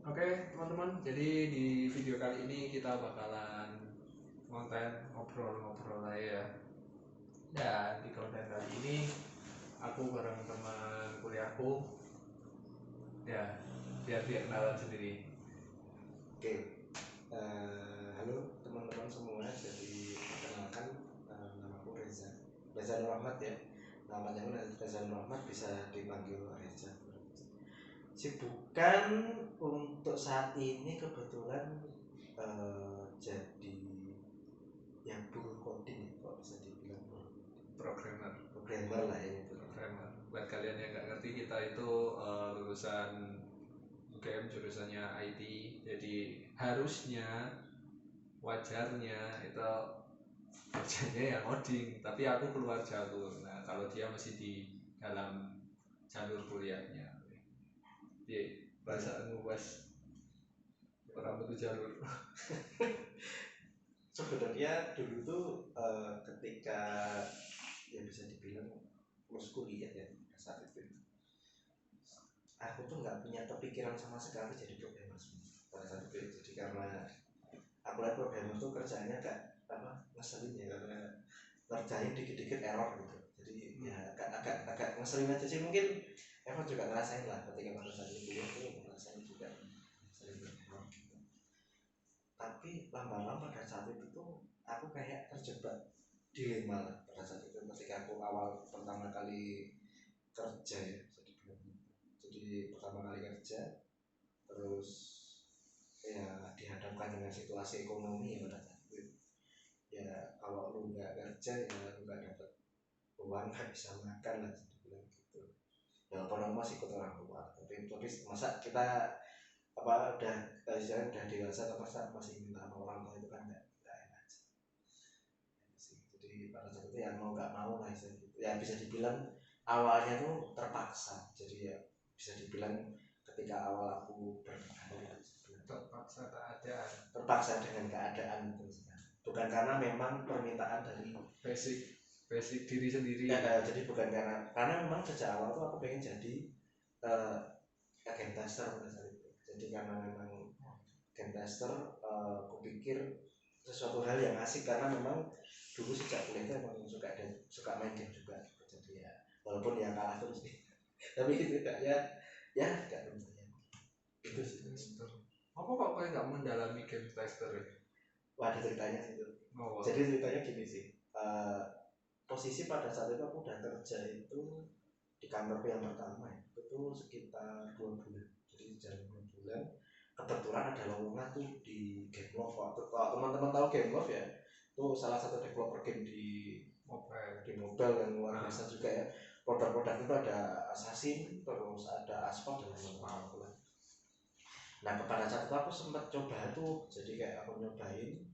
Oke teman-teman, jadi di video kali ini kita bakalan konten ngobrol-ngobrol lah ya. Dan di konten kali ini aku bareng teman kuliahku, ya biar dia kenalan sendiri. Oke, halo teman-teman semua. Jadi perkenalkan, namaku Reza Nur Ahmad ya. Nama panjangnya Reza Nur Ahmad, bisa dipanggil Reza. Sibukan untuk saat ini kebetulan jadi yang buruh coding, kok bisa dibilang programmer lah ya. Programmer. Buat kalian yang nggak ngerti, kita itu lulusan UGM jurusannya IT. Jadi harusnya, wajarnya itu kerjanya ya coding, tapi aku keluar jalur. Nah kalau dia masih di dalam jalur kuliahnya, ya perasaanmu was orang itu jalur. Sebenarnya dulu tuh ketika ya bisa dibilang lulus kuliah ya, saat itu aku tuh nggak punya kepikiran sama sekali jadi programmer pada saat itu. Jadi karena aku lihat programmer tuh kerjanya gak ngeselin ya, karena ngerjain dikit-dikit error gitu. Jadi ya agak ngeselin aja sih. Mungkin Evan juga ngerasain lah ketika pada saat itu kuliah tuh ngerasain juga sering error gitu. Tapi lama-lama pada saat itu tuh aku kayak terjebak dilema lah pada saat itu ketika aku awal pertama kali kerja ya. Jadi pertama kali kerja, terus ya dihadapkan dengan situasi ekonomi ya pada saat itu. Ya kalau lu nggak kerja ya lu nggak dapat uang, nggak bisa makan lah, jadi bilang gitu. Ya walaupun masih ikut orang tua, tapi masa kita udah dewasa atau masa masih minta sama orang tua, itu kan nggak enak. Jadi pada saat itu ya mau nggak mau lah gitu. Ya bisa dibilang awalnya tuh terpaksa. Jadi ya bisa dibilang ketika awal aku berkarir terpaksa dengan keadaan itu, bukan karena memang permintaan dari basic diri sendiri ya, jadi bukan karena memang sejak awal tuh aku pengen jadi game tester pada saat itu. Jadi karena memang game tester, aku pikir sesuatu hal yang asik, karena memang dulu sejak kuliah itu emang suka main game juga. Jadi ya walaupun ya kalah terus nih tapi setidaknya ya gak lumayan itu sih. Apa kok kalian nggak mendalami game tester ya? Wah, ada ceritanya sih itu. Jadi ceritanya gini sih, posisi pada saat itu aku udah kerja itu di kantor yang pertama ya, itu sekitar 2 bulan. Jadi jalan 2 bulan, kebetulan ada lowongan tuh di Gameloft. Kalau teman-teman tahu Gameloft ya, itu salah satu developer game di mobile yang luar biasa juga ya. Produk-produk itu ada Assassin, terus ada Asphalt dan lain-lain. Nah pada saat itu aku sempat coba tuh, jadi kayak aku nyobain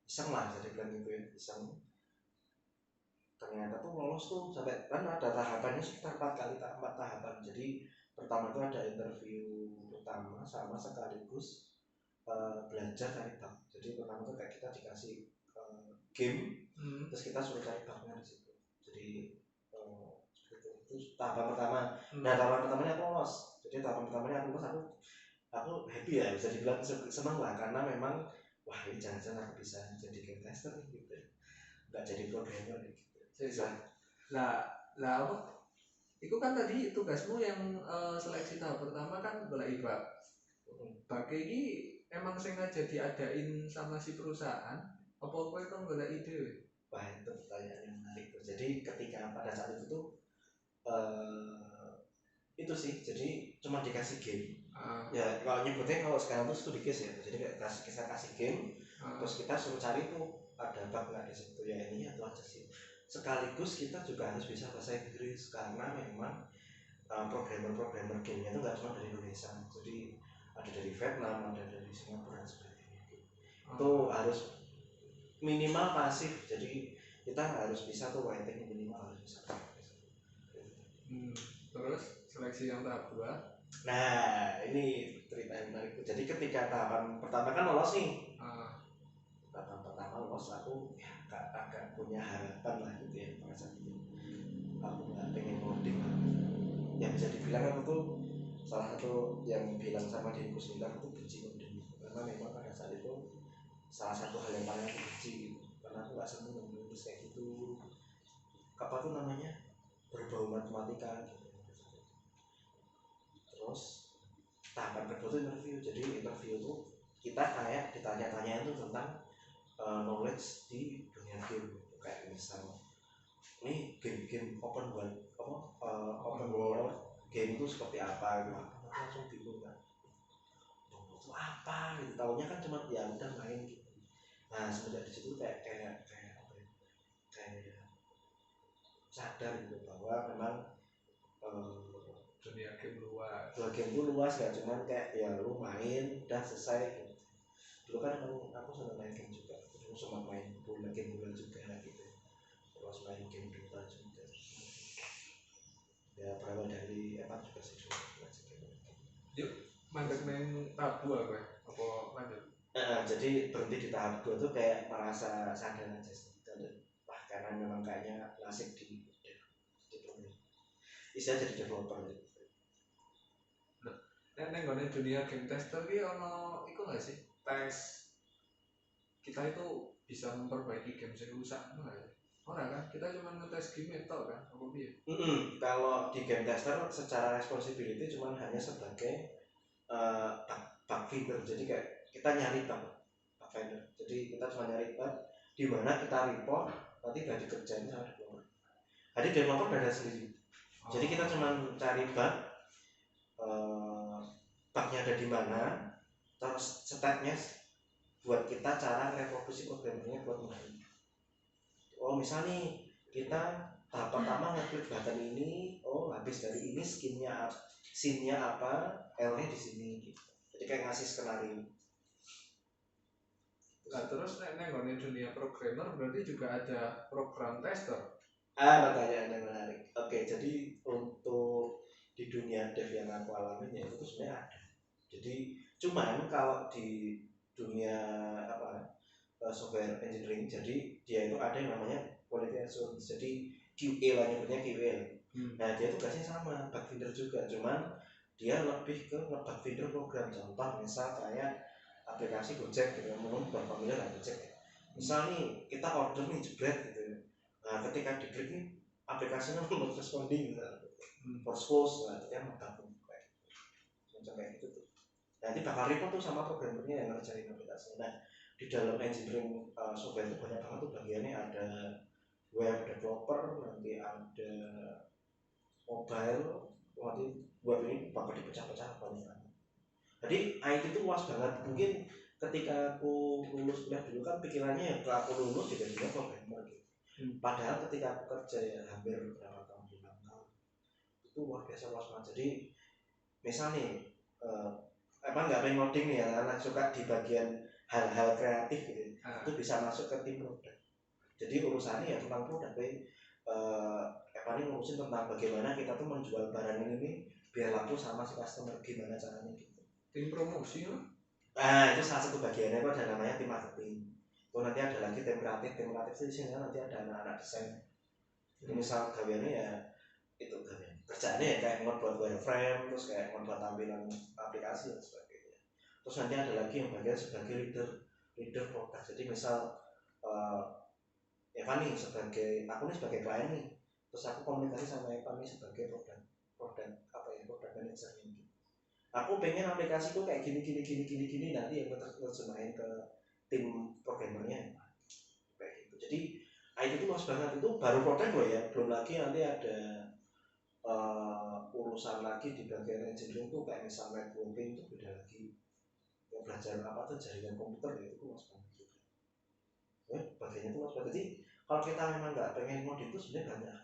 iseng lah, jadi bilang gitu ya, iseng. Ternyata tuh lolos tuh sampai kan ada tahapannya sekitar 4 tahapan. Jadi pertama itu ada interview pertama sama sekaligus belajar cari bug. Jadi pertama tuh kayak kita dikasih game, terus kita suruh cari bugnya di situ. Jadi itu tahapan pertama. Nah tahapan pertamanya aku lolos. Jadi tahapan pertamanya aku lolos, aku happy ya, bisa dibilang senang lah, karena memang wah ini jangan-jangan aku bisa jadi game tester gitu, nggak jadi programmer gitu. Lah apa? Itu kan tadi tugasmu yang seleksi tahap pertama kan golek bug. Bug ini emang sengaja diadain sama si perusahaan, apa kowe kan golek ide? Wah itu pertanyaan yang menarik tuh. Jadi ketika pada saat itu tuh itu sih, jadi cuma dikasih game. Ya kalau nyebutnya, kalau sekarang tuh studi case ya. Jadi kayak kita kasih game, terus kita suruh cari tuh ada bug nggak di situ, ya ini atau aja sih. Sekaligus kita juga harus bisa bahasa Inggris, karena memang programmer gamenya itu nggak cuma dari Indonesia. Jadi ada dari Vietnam, ada dari Singapura dan sebagainya. Itu harus minimal pasif, jadi kita harus bisa tuh writing minimal harus bisa. Terus seleksi yang tahap 2. Nah ini cerita yang menarik. Jadi ketika tahapan pertama kan lolos nih, tahapan pertama lolos, aku ya agak punya harapan lah gitu ya pada saat itu. Aku nggak pengen ngoding lah, yang bisa dibilang aku tuh salah satu yang bilang sama diriku sendiri aku tuh benci ngoding gitu. Karena memang pada saat itu salah satu hal yang paling aku benci gitu. Karena aku nggak seneng nulis kayak gitu, apa tuh namanya, berbau matematika gitu. Terus tahapan kedua tuh interview. Jadi interview tuh kita kayak ditanya-tanya itu tentang knowledge di dunia game gitu. Kayak misal ini game-game open world apa open world game itu seperti apa gitu. Aku langsung bingung kan, itu apa gitu, tahunya kan cuma ya udah main gitu. Nah semenjak di situ kayak apa ya, kayak sadar gitu bahwa memang dunia game luas. game itu luas, gak cuman kayak ya lu main udah selesai gitu. Dulu kan aku seneng main game juga, dulu sempat main game bola juga gitu, terus main game Dota juga. Ya berawal dari apa juga sih dulu belajar game. Yuk mandek neng tahap 2 gue apa lanjut? Jadi berhenti di tahap 2 tuh kayak merasa sadar aja sih. Wah karena memang kayaknya nasib di bisa jadi developer gitu. Neng gue dunia game tester ki ono iku nggak sih tes kita itu bisa memperbaiki game yang rusak enggak ya? Ora kan kita cuma ngetes game itu kan apa piye? Kalau di game tester secara responsibility cuma hanya sebagai bug finder. Jadi kayak kita nyari bug finder. Jadi kita cuma nyari bug di mana kita report nanti udah dikerjain sama developer. Jadi developer beda sendiri. Jadi kita cuma cari bug, bugnya ada di mana, terus stepnya buat kita cara reproduksi programnya buat main. Oh misalnya kita tahap pertama ngeklik button ini, oh habis dari ini scene-nya apa, L-nya di sini gitu. Jadi kayak ngasih skenario. Nah terus neng dunia programmer berarti juga ada program tester. Pertanyaan yang menarik. Oke, jadi untuk di dunia dev yang aku alami ya itu sebenarnya ada. Jadi cuman kalau di dunia apa software engineering, jadi dia itu ada yang namanya quality assurance. Jadi QA lah, nyebutnya QA. Nah dia tugasnya sama, bug finder juga, cuman dia lebih ke nge-bug finder program. Contoh misal kayak aplikasi Gojek gitu, menurut familiar lah Gojek ya. Misal nih kita order nih jebret gitu. Nah ketika diklik nih aplikasinya not responding gitu. Force close, nah itu kan nge-bug kayak semacam kayak gitu tuh. Nanti bakal report tuh sama programmernya yang ngerjain aplikasi. Nah di dalam engineering software itu banyak banget tuh bagiannya, ada web developer, nanti ada mobile, nanti web ini bakal dipecah-pecah banyak banget. Jadi IT itu luas banget. Mungkin ketika aku lulus kuliah dulu kan pikirannya ya kalau aku lulus juga programmer gitu. Padahal ketika aku kerja ya hampir berapa tahun di Bangkal itu luar biasa luas banget. Jadi misal nih emang nggak pengen ngoding nih ya, anak suka di bagian hal-hal kreatif gitu, itu bisa masuk ke tim produk. Jadi urusannya ya tentang produk, apa nih ngurusin tentang bagaimana kita tuh menjual barang ini biar laku sama si customer, gimana caranya gitu. Tim promosi lah. Itu salah satu bagiannya, itu ada namanya tim marketing. Itu nanti ada lagi tim kreatif itu di sini nanti ada anak-anak desain. Jadi misal gaweannya ya itu gawean kerjaannya ya kayak ngebuat wireframe, terus kayak ngebuat tampilan aplikasi dan sebagainya. Terus nanti ada lagi yang bagian sebagai leader produk. Jadi misal Evan nih sebagai aku nih sebagai klien nih, terus aku komunikasi sama Evan nih sebagai produk apa ya, produk manager gitu. Aku pengen aplikasiku kayak gini nanti yang terjemahin ke tim programmernya kayak gitu. Jadi IT itu luas banget, itu baru produk loh ya, belum lagi nanti ada urusan lagi di bagian engineering tuh kayak misal networking itu beda lagi. Yang belajar apa tuh jaringan komputer ya, itu luas banget juga. Bagiannya itu luas banget. Jadi kalau kita memang nggak pengen ngoding itu sebenarnya banyak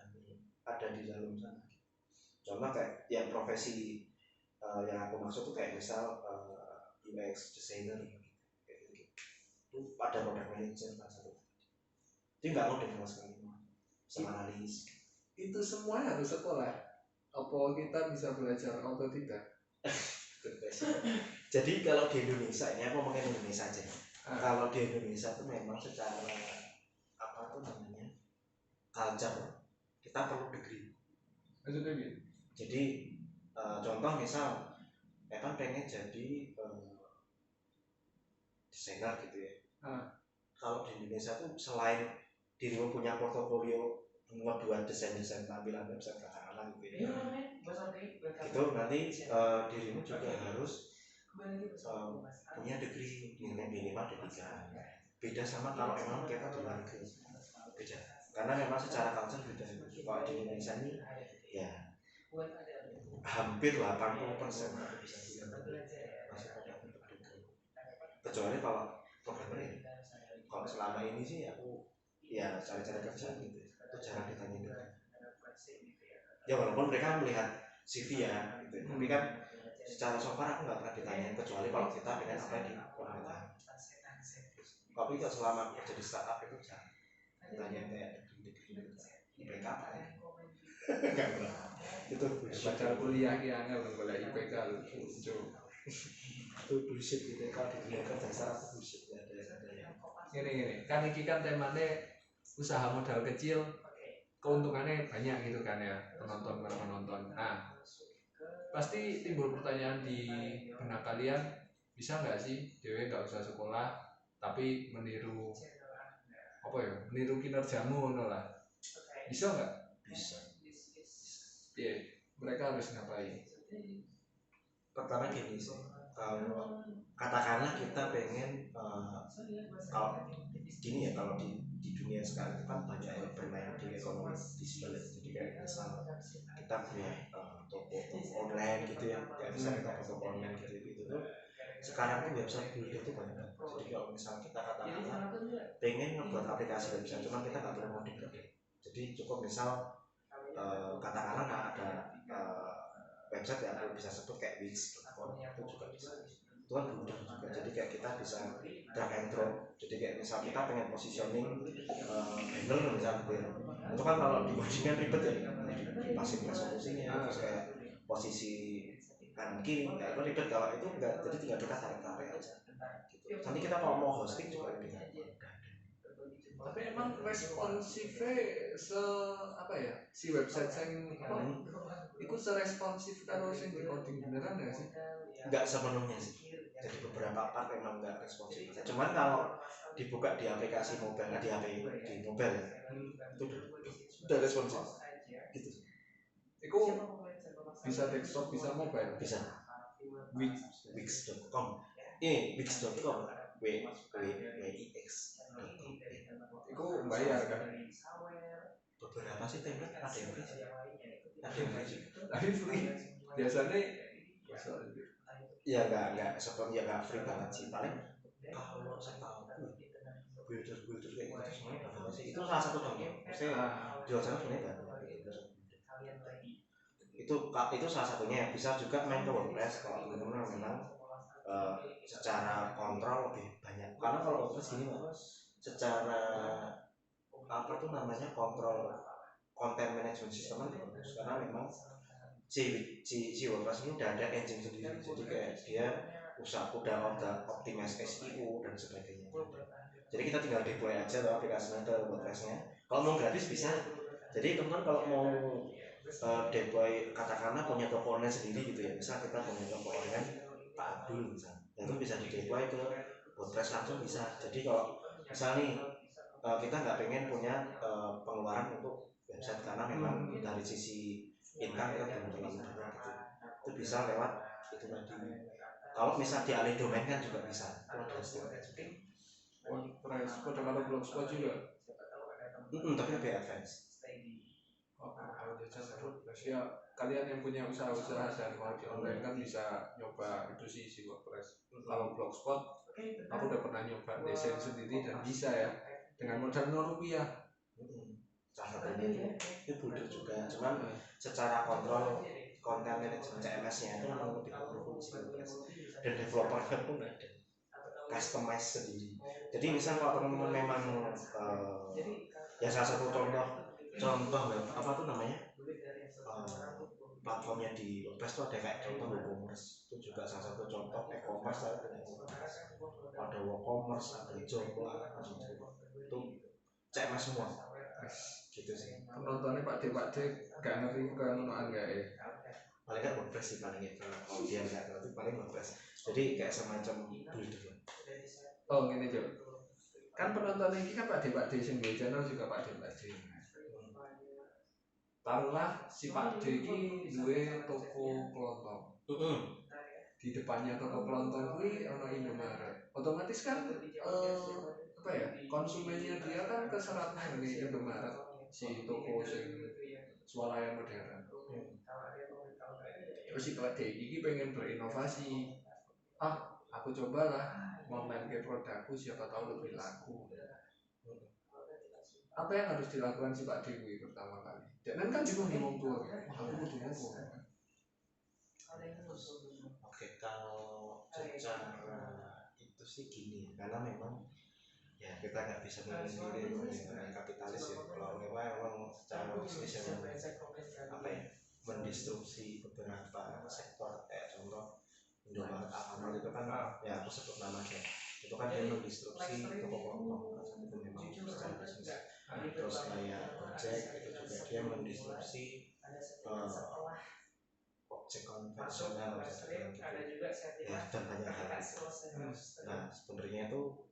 ada di dalam sana. Contoh kayak yang profesi yang aku maksud tuh kayak misal UX designer kayak gitu. Itu ada product manager salah satu. Jadi nggak ngoding sama sekali, sama analis. Itu semua harus sekolah. Apa kita bisa belajar otodidak? Jadi kalau di Indonesia, ini aku ngomongin Indonesia aja. Kalau di Indonesia tuh memang secara apa tuh namanya culture kita perlu degree. Maksudnya gitu? Jadi contoh misal Evan pengen jadi desainer gitu ya. Kalau di Indonesia tuh selain dirimu punya portofolio membuat desain-desain tampilan website katakanlah gitu ya, gitu nanti dirimu juga harus punya degree minimal D3. Beda sama kalau emang kita di luar negeri, beda karena memang secara culture beda. Kalau di Indonesia ini ya hampir 80% bisa bilang masih pada bentuk degree, kecuali kalau programmer ya. Kalau selama ini sih aku ya cari-cari kerja gitu, itu jarang ditanya gitu. Ya walaupun mereka melihat CV ya gitu, tapi kan secara so far aku nggak pernah ditanya, kecuali kalau kita pengen apa di pemerintahan. Tapi kalau selama kerja di startup itu jarang ditanya kayak degree IPK apa ya. Nggak pernah. Itu padahal kuliah ya nggak boleh IPK lucu. Itu bullshit IPK di dunia kerja startup bullshit ya ada ya. Gini kan ini kan temanya usaha modal kecil, keuntungannya banyak gitu kan ya, penonton. Nah, pasti timbul pertanyaan di benak kalian, bisa nggak sih dewe nggak usah sekolah tapi meniru apa ya, meniru kinerjamu lah, bisa nggak? Bisa. Mereka harus ngapain? Pertama gini sih, kalau katakanlah kita pengen kalau gini ya, kalau di dunia sekarang itu kan banyak yang bermain di ekonomi digital, jadi kayak misal kita punya toko online gitu ya, kayak misalnya toko online gitu tuh sekarang tuh website builder tuh banyak banget. Jadi kalau misalnya kita katakanlah pengen ngebuat aplikasi website, cuma kita nggak perlu ngoding, jadi cukup misal katakanlah ada website yang aku bisa sebut kayak Wix.com, itu juga bisa. Itu kan mudah juga. Jadi kayak kita bisa drag and drop. Jadi kayak misal kita pengen positioning handle misalnya gitu ya. Itu kan kalau di codingan ribet ya, passing resolusinya, terus kayak posisi kanan kiri, ya itu ribet. Kalau itu enggak, jadi tinggal kita tarik-tarik aja. Gitu. Nanti kita kalau mau hosting juga lebih gampang. Tapi emang responsifnya apa ya, si website yang apa itu seresponsif kalau yang di coding beneran ya sih? Enggak sepenuhnya sih, jadi beberapa part memang enggak responsif. Cuman kalau dibuka di aplikasi mobile, di HP, di mobile ya, itu udah responsif gitu. Itu bisa desktop, bisa mobile, bisa. Wix.com ini Wix.com WIX. itu bayar kan? Beberapa sih template ada yang free, ada yang free. Tapi free biasanya ya nggak seperti ya nggak free banget sih, paling kalau saya tahu builder kayak gitu semuanya berapa sih, itu salah satu contoh. Maksudnya di luar sana sebenarnya banyak itu salah satunya. Ya bisa juga main ke WordPress kalau teman-teman memang secara kontrol lebih banyak, karena kalau WordPress gini mas, secara apa tuh namanya kontrol content management system kan bagus, karena memang si WordPress ini udah ada engine sendiri, jadi kayak dia udah optimize SEO dan sebagainya. Jadi kita tinggal deploy aja tuh aplikasinya ke WordPress-nya. Kalau mau gratis bisa. Jadi teman-teman kalau mau deploy katakanlah punya toko online sendiri gitu ya, misal kita punya toko online Pak Abdul misalnya, itu bisa di deploy ke WordPress langsung bisa. Jadi kalau misal nih kita nggak pengen punya pengeluaran untuk website karena memang dari sisi income kita belum terlalu banyak gitu, itu bisa lewat itu tadi. Kalau misal dialih domain kan juga bisa, itu ada stepnya juga. WordPress, kode karo blogspot juga. Tapi lebih advance. Kalau jasa WordPress ya, kalian yang punya usaha-usaha dan mau di online kan bisa nyoba itu sih si WordPress. Kalau blogspot, aku udah pernah nyoba desain sendiri dan bisa ya, dengan modal Rp0. Salah satunya itu builder juga, cuman secara kontrol konten manajemen CMS-nya itu memang lebih berfungsi WordPress, dan developer pun ada customize sendiri. Jadi misal kalau teman-teman memang ya salah satu contoh apa tuh namanya platformnya di WordPress tuh ada kayak contoh WooCommerce, itu juga salah satu contoh e-commerce ada WooCommerce, ada Joomla, itu CMS semua gitu sih. Penontonnya Pak D gak ngerti kenonoan gak ya? paling kan WordPress sih paling itu kalau dia nggak tahu paling WordPress jadi kayak semacam builder lah. Oh gini Jo, kan penonton ini kan Pak D sing duwe channel juga Pak D. Taruhlah si Pak D ini duwe toko kelontong. Di depannya toko kelontong kuwi ana Indomaret. Otomatis kan apa ya? Konsumennya dia kan keserap nang Indomaret si toko sing swalayan modern. Terus si Pak D ini pengen berinovasi. Aku cobalah online ke produkku siapa tahu lebih laku. Apa yang harus dilakukan si Pak Dewi pertama kali? Dan kan bingung nih wong aku kudu ngopo. Oke, kalau secara itu sih gini, karena memang ya kita nggak bisa memungkiri dengan kapitalis ya. Kalau memang secara bisnis yang apa ya mendistrupsi beberapa sektor kayak contoh Indomaret, Alfamart itu kan ya aku sebut namanya itu kan dia mendistrupsi toko kelontong itu memang secara bisnis. Terus kayak Gojek itu juga dia mendistrupsi objek konvensional ya dan banyak hal itu. Nah sebenarnya itu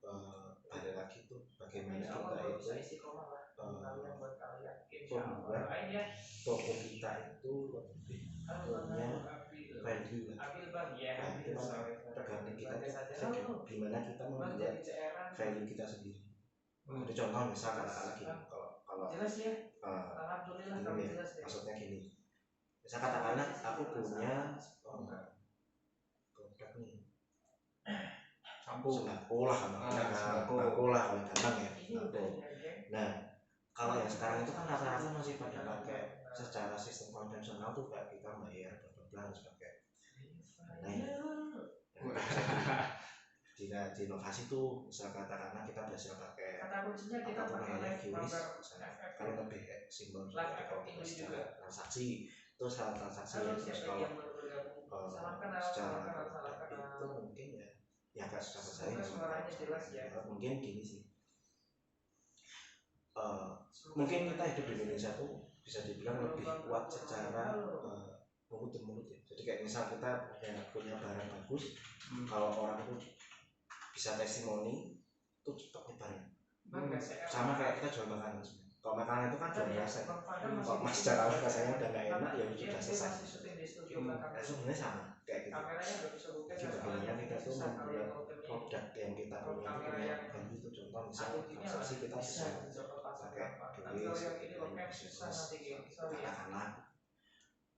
ada lagi tuh bagaimana kita itu membuat toko kita itu lebih punya value. Nah itu tergantung kita tuh gimana kita membuat value kita sendiri. Jadi contoh misal katakanlah gini, kalau ini ya maksudnya gini, misal katakanlah aku punya produk nih sembako lah paling gampang ya sembako. Nah kalau yang sekarang itu kan rata-rata masih pada pakai secara sistem konvensional tuh kayak kita bayar bla harus pakai di inovasi tuh misal katakanlah kita bisa pakai apapun namanya QRIS kan lebih simbol kalau secara transaksi itu salah transaksi ya. Terus kalau secara produk itu mungkin ya agak susah saya mungkin gini sih mungkin kita hidup di Indonesia tuh bisa dibilang lebih kuat secara mulut dan mulut ya. Jadi kayak misal kita punya barang bagus, kalau orang tuh bisa testimoni itu cepat nyebarnya. Sama kayak kita jual makanan sebenarnya. Kalau makanan itu kan jual rasa. Kalau mas secara rasanya udah nggak enak ya sudah selesai. Sebenarnya sama kayak gitu. Jadi bagaimana kita tuh membuat produk yang kita punya itu punya value itu contoh misal transaksi kita bisa pakai QRIS katakanlah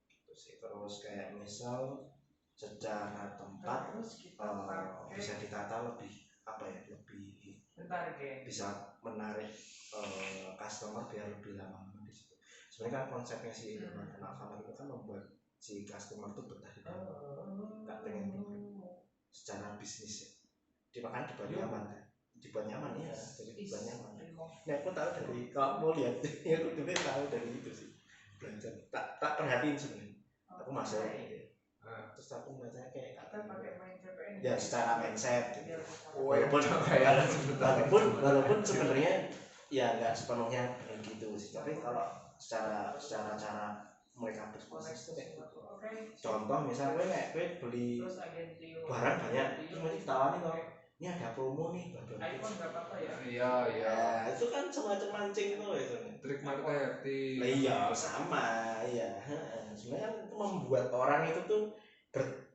gitu sih. Terus kayak misal secara tempat bisa ditata lebih apa ya lebih bisa menarik customer biar lebih lama di situ. Sebenarnya kan konsepnya si Indomaret Alfamart itu kan membuat si customer tuh betah di dalam, nggak pengen keluar. Secara bisnis ya dimakan dibuat nyaman ya, jadi dibuat nyaman. Nah aku tahu dari kalau mau lihat ya aku juga tahu dari itu sih belajar tak perhatiin sebenarnya aku masuk terus aku ngeliatnya kayak ya secara mindset gitu. walaupun sebenarnya ya nggak sepenuhnya kayak gitu sih, tapi kalau secara cara mereka berbisnis itu kayak gitu. Contoh misalnya gue beli barang banyak terus nanti ditawarin loh ini ada promo nih iPhone nggak apa-apa ya. Iya itu kan semacam mancing tuh itu trik marketing. Iya sama iya sebenarnya kan itu membuat orang itu tuh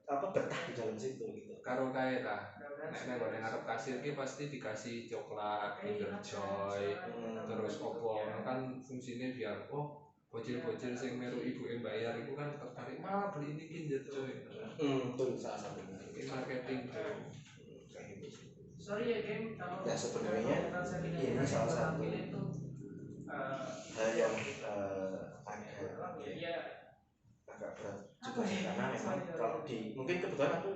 betah di dalam situ gitu. Karo kayak lah nek gue ngarep kasir ki pasti dikasih coklat Kinder Joy terus opo kan fungsinya biar bocil-bocil sing meru ibu yang bayar itu kan tertarik beli ini Kinder Joy. Betul salah satu marketing tuh. Sorry ya Gem, kalau sebenarnya ini salah satu hal yang agak berat juga sih karena memang kalau mungkin kebetulan aku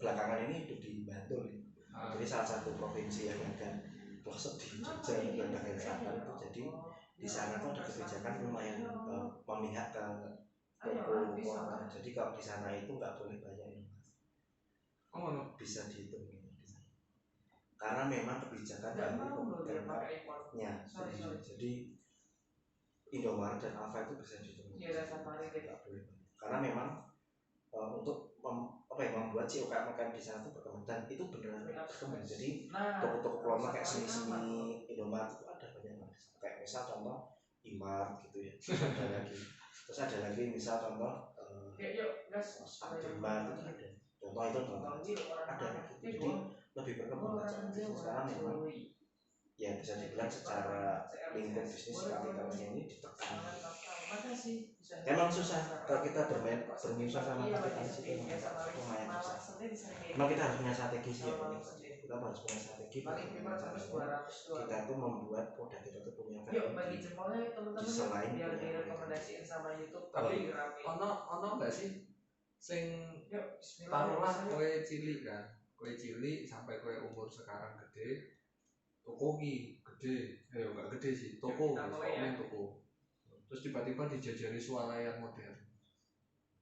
belakangan ini hidup di Bantul jadi salah satu provinsi yang ada pelosok di Jogja dan bagian selatan itu, jadi di sana tuh ada kebijakan lumayan memihak ke toko kota. Jadi kalau di sana itu nggak boleh banyak inovasi. Bisa dihitung karena memang kebijakan dari pemerintahnya. Jadi Indomaret dan Alfa itu bisa dihitung nggak boleh banyak. karena memang untuk membuat si UKM di sana tuh berkembang, dan itu beneran berkembang. Jadi toko-toko keloma kayak semi Indomaret itu ada banyak banget. Kayak misal contoh Imart gitu ya, ada lagi. Terus ada lagi misal contoh Abdulmart itu ada. Contoh itu contoh ada gitu. Jadi lebih berkembang aja bisnis, karena memang ya bisa dibilang secara lingkup bisnis kapitalnya ini ditekan. Emang susah kalau kita bermain sama kapitalis itu lumayan susah. Emang kita harus punya strategi sih ya, kita harus punya strategi bagaimana caranya kita tuh membuat produk kita tuh punya value di selain punya tapi ono nggak sih sing taruhlah kue cilik kan, kue cilik sampai kue umur sekarang gede, toko gede, nggak gede sih, toko main toko, terus tiba-tiba dijajari swalayan modern,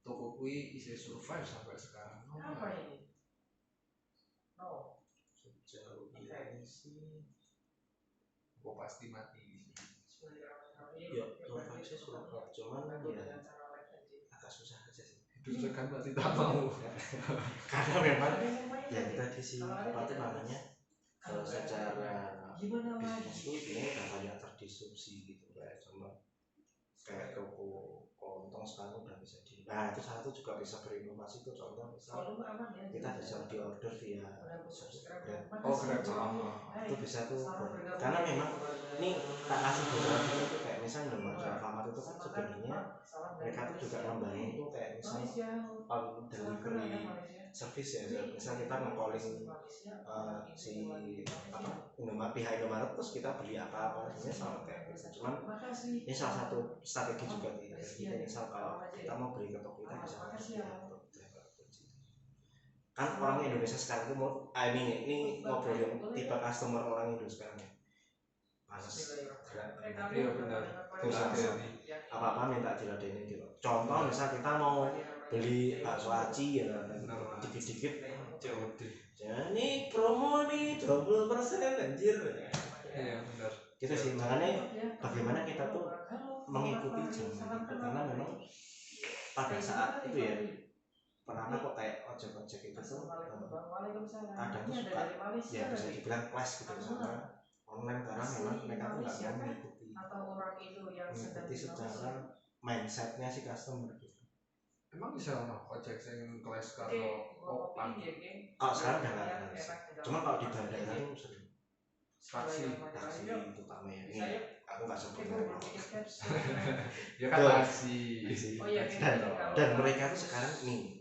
toko kui bisa survive sampai sekarang. Apa ini? Sejauh ini sih gua pasti mati sih. ya survive sih survive, cuman ya agak susah aja sih. Itu kan berarti tak mau. Karena memang ya tadi sih apa tuh namanya, secara bisnis itu sebenarnya udah banyak terdisrupsi gitu, kayak toko kelontong sekarang udah bisa nah itu satu juga bisa berinovasi tuh, contoh misal kita bisa diorder via Grab. Grab itu bisa tuh, karena memang ini tak kasih beberapa itu kayak misalnya Indomaret, Alfamart itu kan sebenarnya mereka tuh juga membangun tuh kayak misalnya delivery service ya, misal kita nge-calling si Indomaret, pihak Indomaret, terus kita beli apa-apa sebenarnya sama kayak gitu. Cuman ini salah satu strategi juga nih. Jadi misal kalau kita mau beli ke toko, kita bisa kan orang Indonesia sekarang tuh mau ini ngobrol yang tipe customer orang Indonesia sekarang ya, males gerak. Iya benar. Apa-apa minta diladenin gitu. Contoh misal kita mau beli bakso aci ya, dikit-dikit COD. Jadi promo nih 20% anjir. Iya benar. Kita sih makanya bagaimana kita tuh mengikuti zaman itu, karena memang pada saat itu ya pernah kok kayak ojek-ojek itu tuh kadang tuh suka ya bisa dibilang clash gitu sama online, karena memang mereka tuh nggak mau mengikuti secara mindsetnya si customer gitu. Emang bisa ojek yang kelas karo opang? Oh sekarang udah nggak ada sih. Cuma kalau di bandara tuh sering. Taksi terutama ya ini aku nggak sebut ya kan taksi. Dan mereka tuh sekarang nih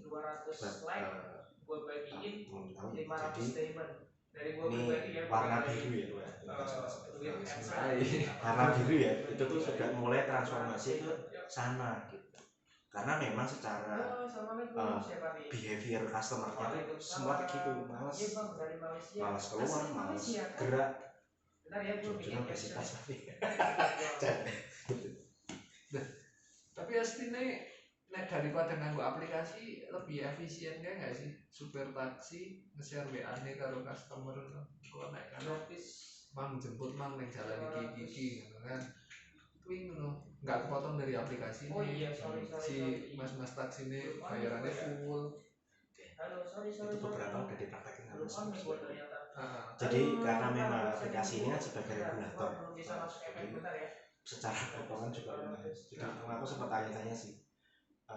jadi ini warna biru ya, warna biru ya, itu tuh sudah mulai transformasi ke sana gitu. Karena memang secara behavior customer-nya tuh semua kayak gitu, malas keluar, malas gerak, jujur obesitas tapi tapi aslinya nek daripada nganggo aplikasi lebih efisien kan nggak sih supir taksi nge-share WA-ne karo customer kok nek kan mang jemput mang ning jalan iki gitu kan kuwi ngono nggak kepotong dari aplikasi si mas taksi ini bayarannya full. Itu beberapa udah dipraktekin harus jadi karena memang aplikasi ini kan sebagai regulator, jadi secara potongan juga lumayan. Jadi aku sempat tanya-tanya sih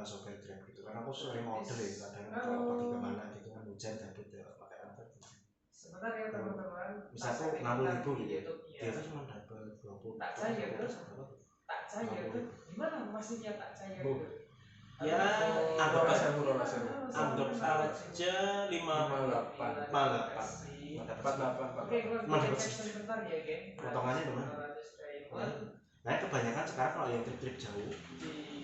sopir Grab gitu, karena aku sering order ya, kadang kalau pergi kemana gitu kan hujan gabut ya pakai antar misal tuh 60.000 gitu, dia tuh cuma dapat 20 gimana maksudnya tak cair ya anggap aja 58 potongannya gimana? Nah kebanyakan sekarang kalau yang trip jauh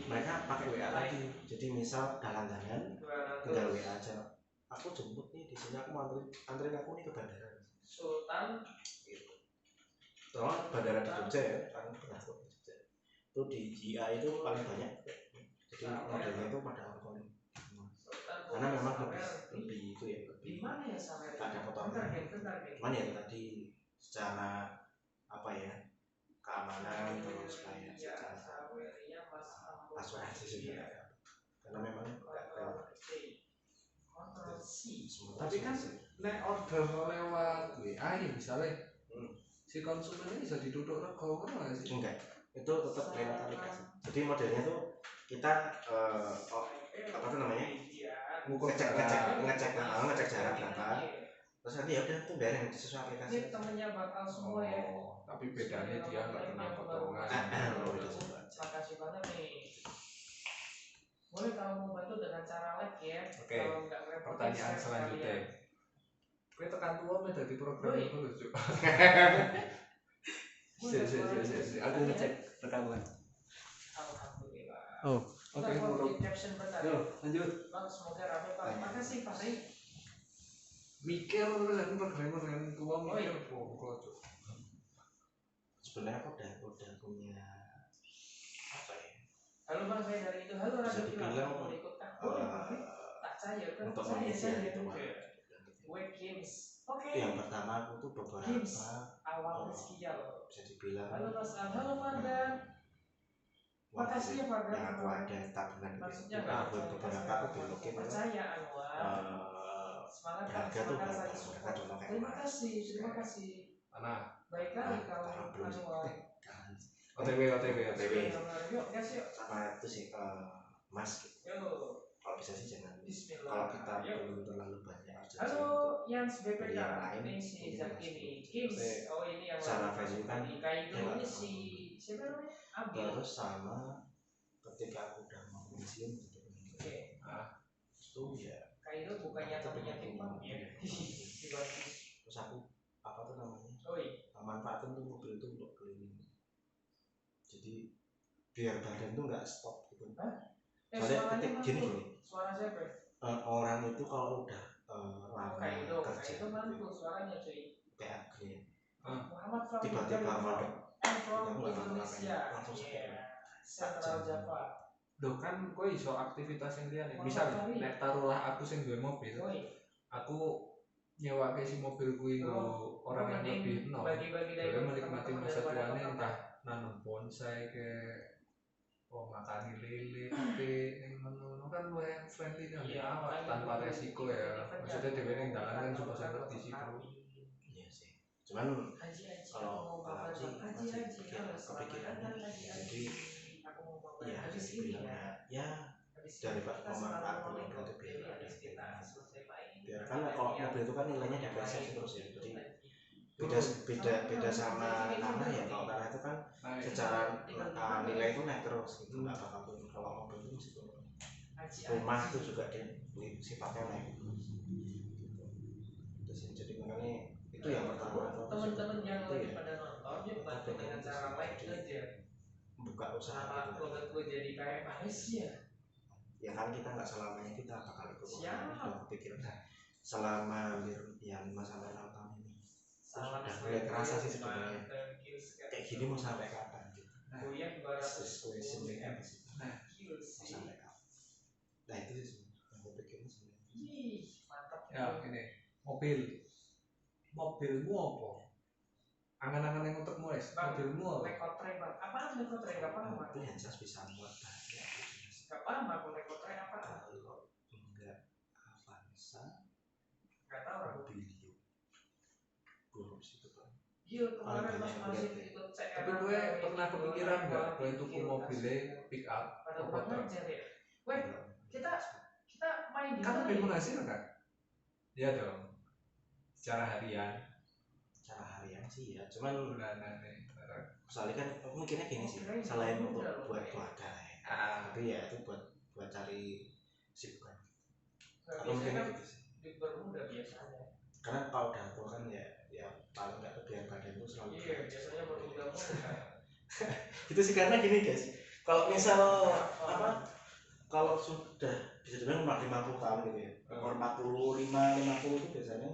mereka pakai WA lagi, jadi misal langganan tinggal WA aja, aku jemput nih di sini, aku mau anterin aku nih ke bandara Sultan gitu. Soalnya bandara di Jogja ya, kan pernah ke Jogja itu di GIA itu paling banyak, jadi modelnya itu pada online karena memang lebih itu ya, lebih ada potongan. Cuman ya tadi secara apa ya, keamanan terus kayak secara asuransi juga ada, karena karena memang Ctrl C, Ctrl C. semua Tapi kan nek order lewat WA ya misalnya si konsumen ini bisa diduduk rego kan nggak sih? enggak, itu tetap lewat aplikasi. Jadi modelnya tuh kita apa tuh namanya, Ngukur ngecek jarak berapa, terus nanti ya udah tuh bayar yang sesuai aplikasi. Ini temennya bakal semua ya. Tapi bedanya dia nggak kena potongan. Makasih banget nih. Boleh kalau mau bantu dengan cara like ya. Oke. Kalau nggak ngerepotin Pertanyaan share selanjutnya. sekalian. Gue tekan tua menjadi program Woi. itu lucu. Si. Aku ngecek rekaman. Alhamdulillah. Oh, Oke, mau bikin caption bentar ya. Lanjut. Bang, semoga rame Pak. Makasih Pak Ri. Mikir terus program tua mikir pokok. Sebenarnya aku udah punya apa ya? Halo Bang, saya dari itu. Halo Bisa Radio Kilang. dibilang Mau ikut kah? Boleh Pak Ri. Tak saya kan. untuk Saya mengisi itu Web Games. Oke. yang pertama aku tuh beberapa Games. Awal rezeki ya loh. bisa dibilang Halo Mas Al. Halo Fardan. Makasih ya Fardan. yang aku ada tabungan Maksudnya itu aku beberapa aku belokin percaya Anwar. Semangat Kak, harga tuh semangat berapa saya mereka support. cuma kayak Terima kasih. Mana? Baik kali kau belum sih. Anwar. OTW. Yuk, gas yuk. sama itu sih mas gitu. Yuk. Kalau bisa sih jangan Bismillah. kalau kita Yuk. belum terlalu banyak urgensi Halo, untuk Yans BPK. yang lain, Ini si ini Zaki Mas. nih. Games. Oh ini yang Secara lagi value masuk kan tadi. Kaido dia ini nggak si siapa namanya? Abil. terus sama ketika aku udah mau pensiun gitu Oke. itu ya Kaido bukannya temennya Timbang ya. Si bagus. terus aku apa tuh namanya Oi. manfaatin tuh mobil itu untuk keliling, jadi biar badan tuh nggak stop gitu. Soalnya Suaranya ketik gini mantul. Suara siapa? orang itu kalau udah lama Kaido. kerja Kaido mantul suaranya cuy. kayak gini Muhammad Fahmi tiba-tiba mondok from Aku nggak Indonesia. langsung Iya. Central Java. Loh kan kowe iso aktivitas yang liane. Wah, Misal kali. nek taruhlah aku sing duwe mobil, Oi. aku nyewake si mobil kuwi nggo orang yang lebih enom. Bagi-bagi dari Dia menikmati masa tuanya entah nanam bonsai ke makani lele tapi yang ngono kan luwih friendly kan tanpa resiko ya. Maksudnya dhewe ning dalan kan cuma sing ngerti sih bro. iya sih, cuman Haji kalau sih masih kepikiran jadi ya habis bilang ya daripada memanfaatkan mobil itu biar kan kalau mobil itu kan nilainya depresiasi terus ya, jadi beda sama tanah ya. Kalau tanah itu kan secara nilai itu naik terus gitu, nggak bakal turun. Kalau mobil itu mesti turun. Rumah itu juga dia sifatnya naik terus gitu. Terus jadi makanya itu yang pertama teman-teman yang itu lagi ya pada nonton yuk bantu dengan cara like aja. buka usaha Sama gitu. logat gue jadi kayak Malaysia. Ya kan kita nggak selamanya kita bakal ikut Siap. udah kepikiran selama hampir ya 5 sampai 6 tahun ini Salam udah mulai kerasa sih sebenarnya kayak gini mau sampai kapan gitu. Kuliah 200 sebenarnya kills mau sih. sampai kapan. Nah itu sih yang gue pikirin sebenarnya. Ih, mantap. Ya ini mobilmu apa? Angan-angan yang untukmu es. Mobilmu apa? Lekotre bang. Apaan lekotre? Gak paham aku. Itu yang jelas bisa buat banyak. Gak paham aku lekotre apaan. Kalau enggak Avanza, Gak tahu aku. Mobilio, belum sih itu kan. Iya kemarin pas masih ikut CR. Tapi gue pernah kepikiran nggak gue tuku mobilnya pick up pada atau kurang truk? ajar ya. Weh, kita main di Kan mana lebih ya? menghasilkan. Iya dong. Secara harian. Cara harian sih ya, cuman Bulanan nih. soalnya kan aku mikirnya gini sih, selain untuk buat keluarga ya, tapi ya itu buat cari sibukan. Gak Aku biasanya mikirnya kan gitu sih. dipermudah biasanya. Karena kalau udah tua kan ya paling nggak biar badan itu selalu. Iya, biasanya bermudah kan. Itu sih karena gini guys, kalau misal apa, kalau sudah bisa dibilang 50 tahun gitu ya, umur 45-50 itu biasanya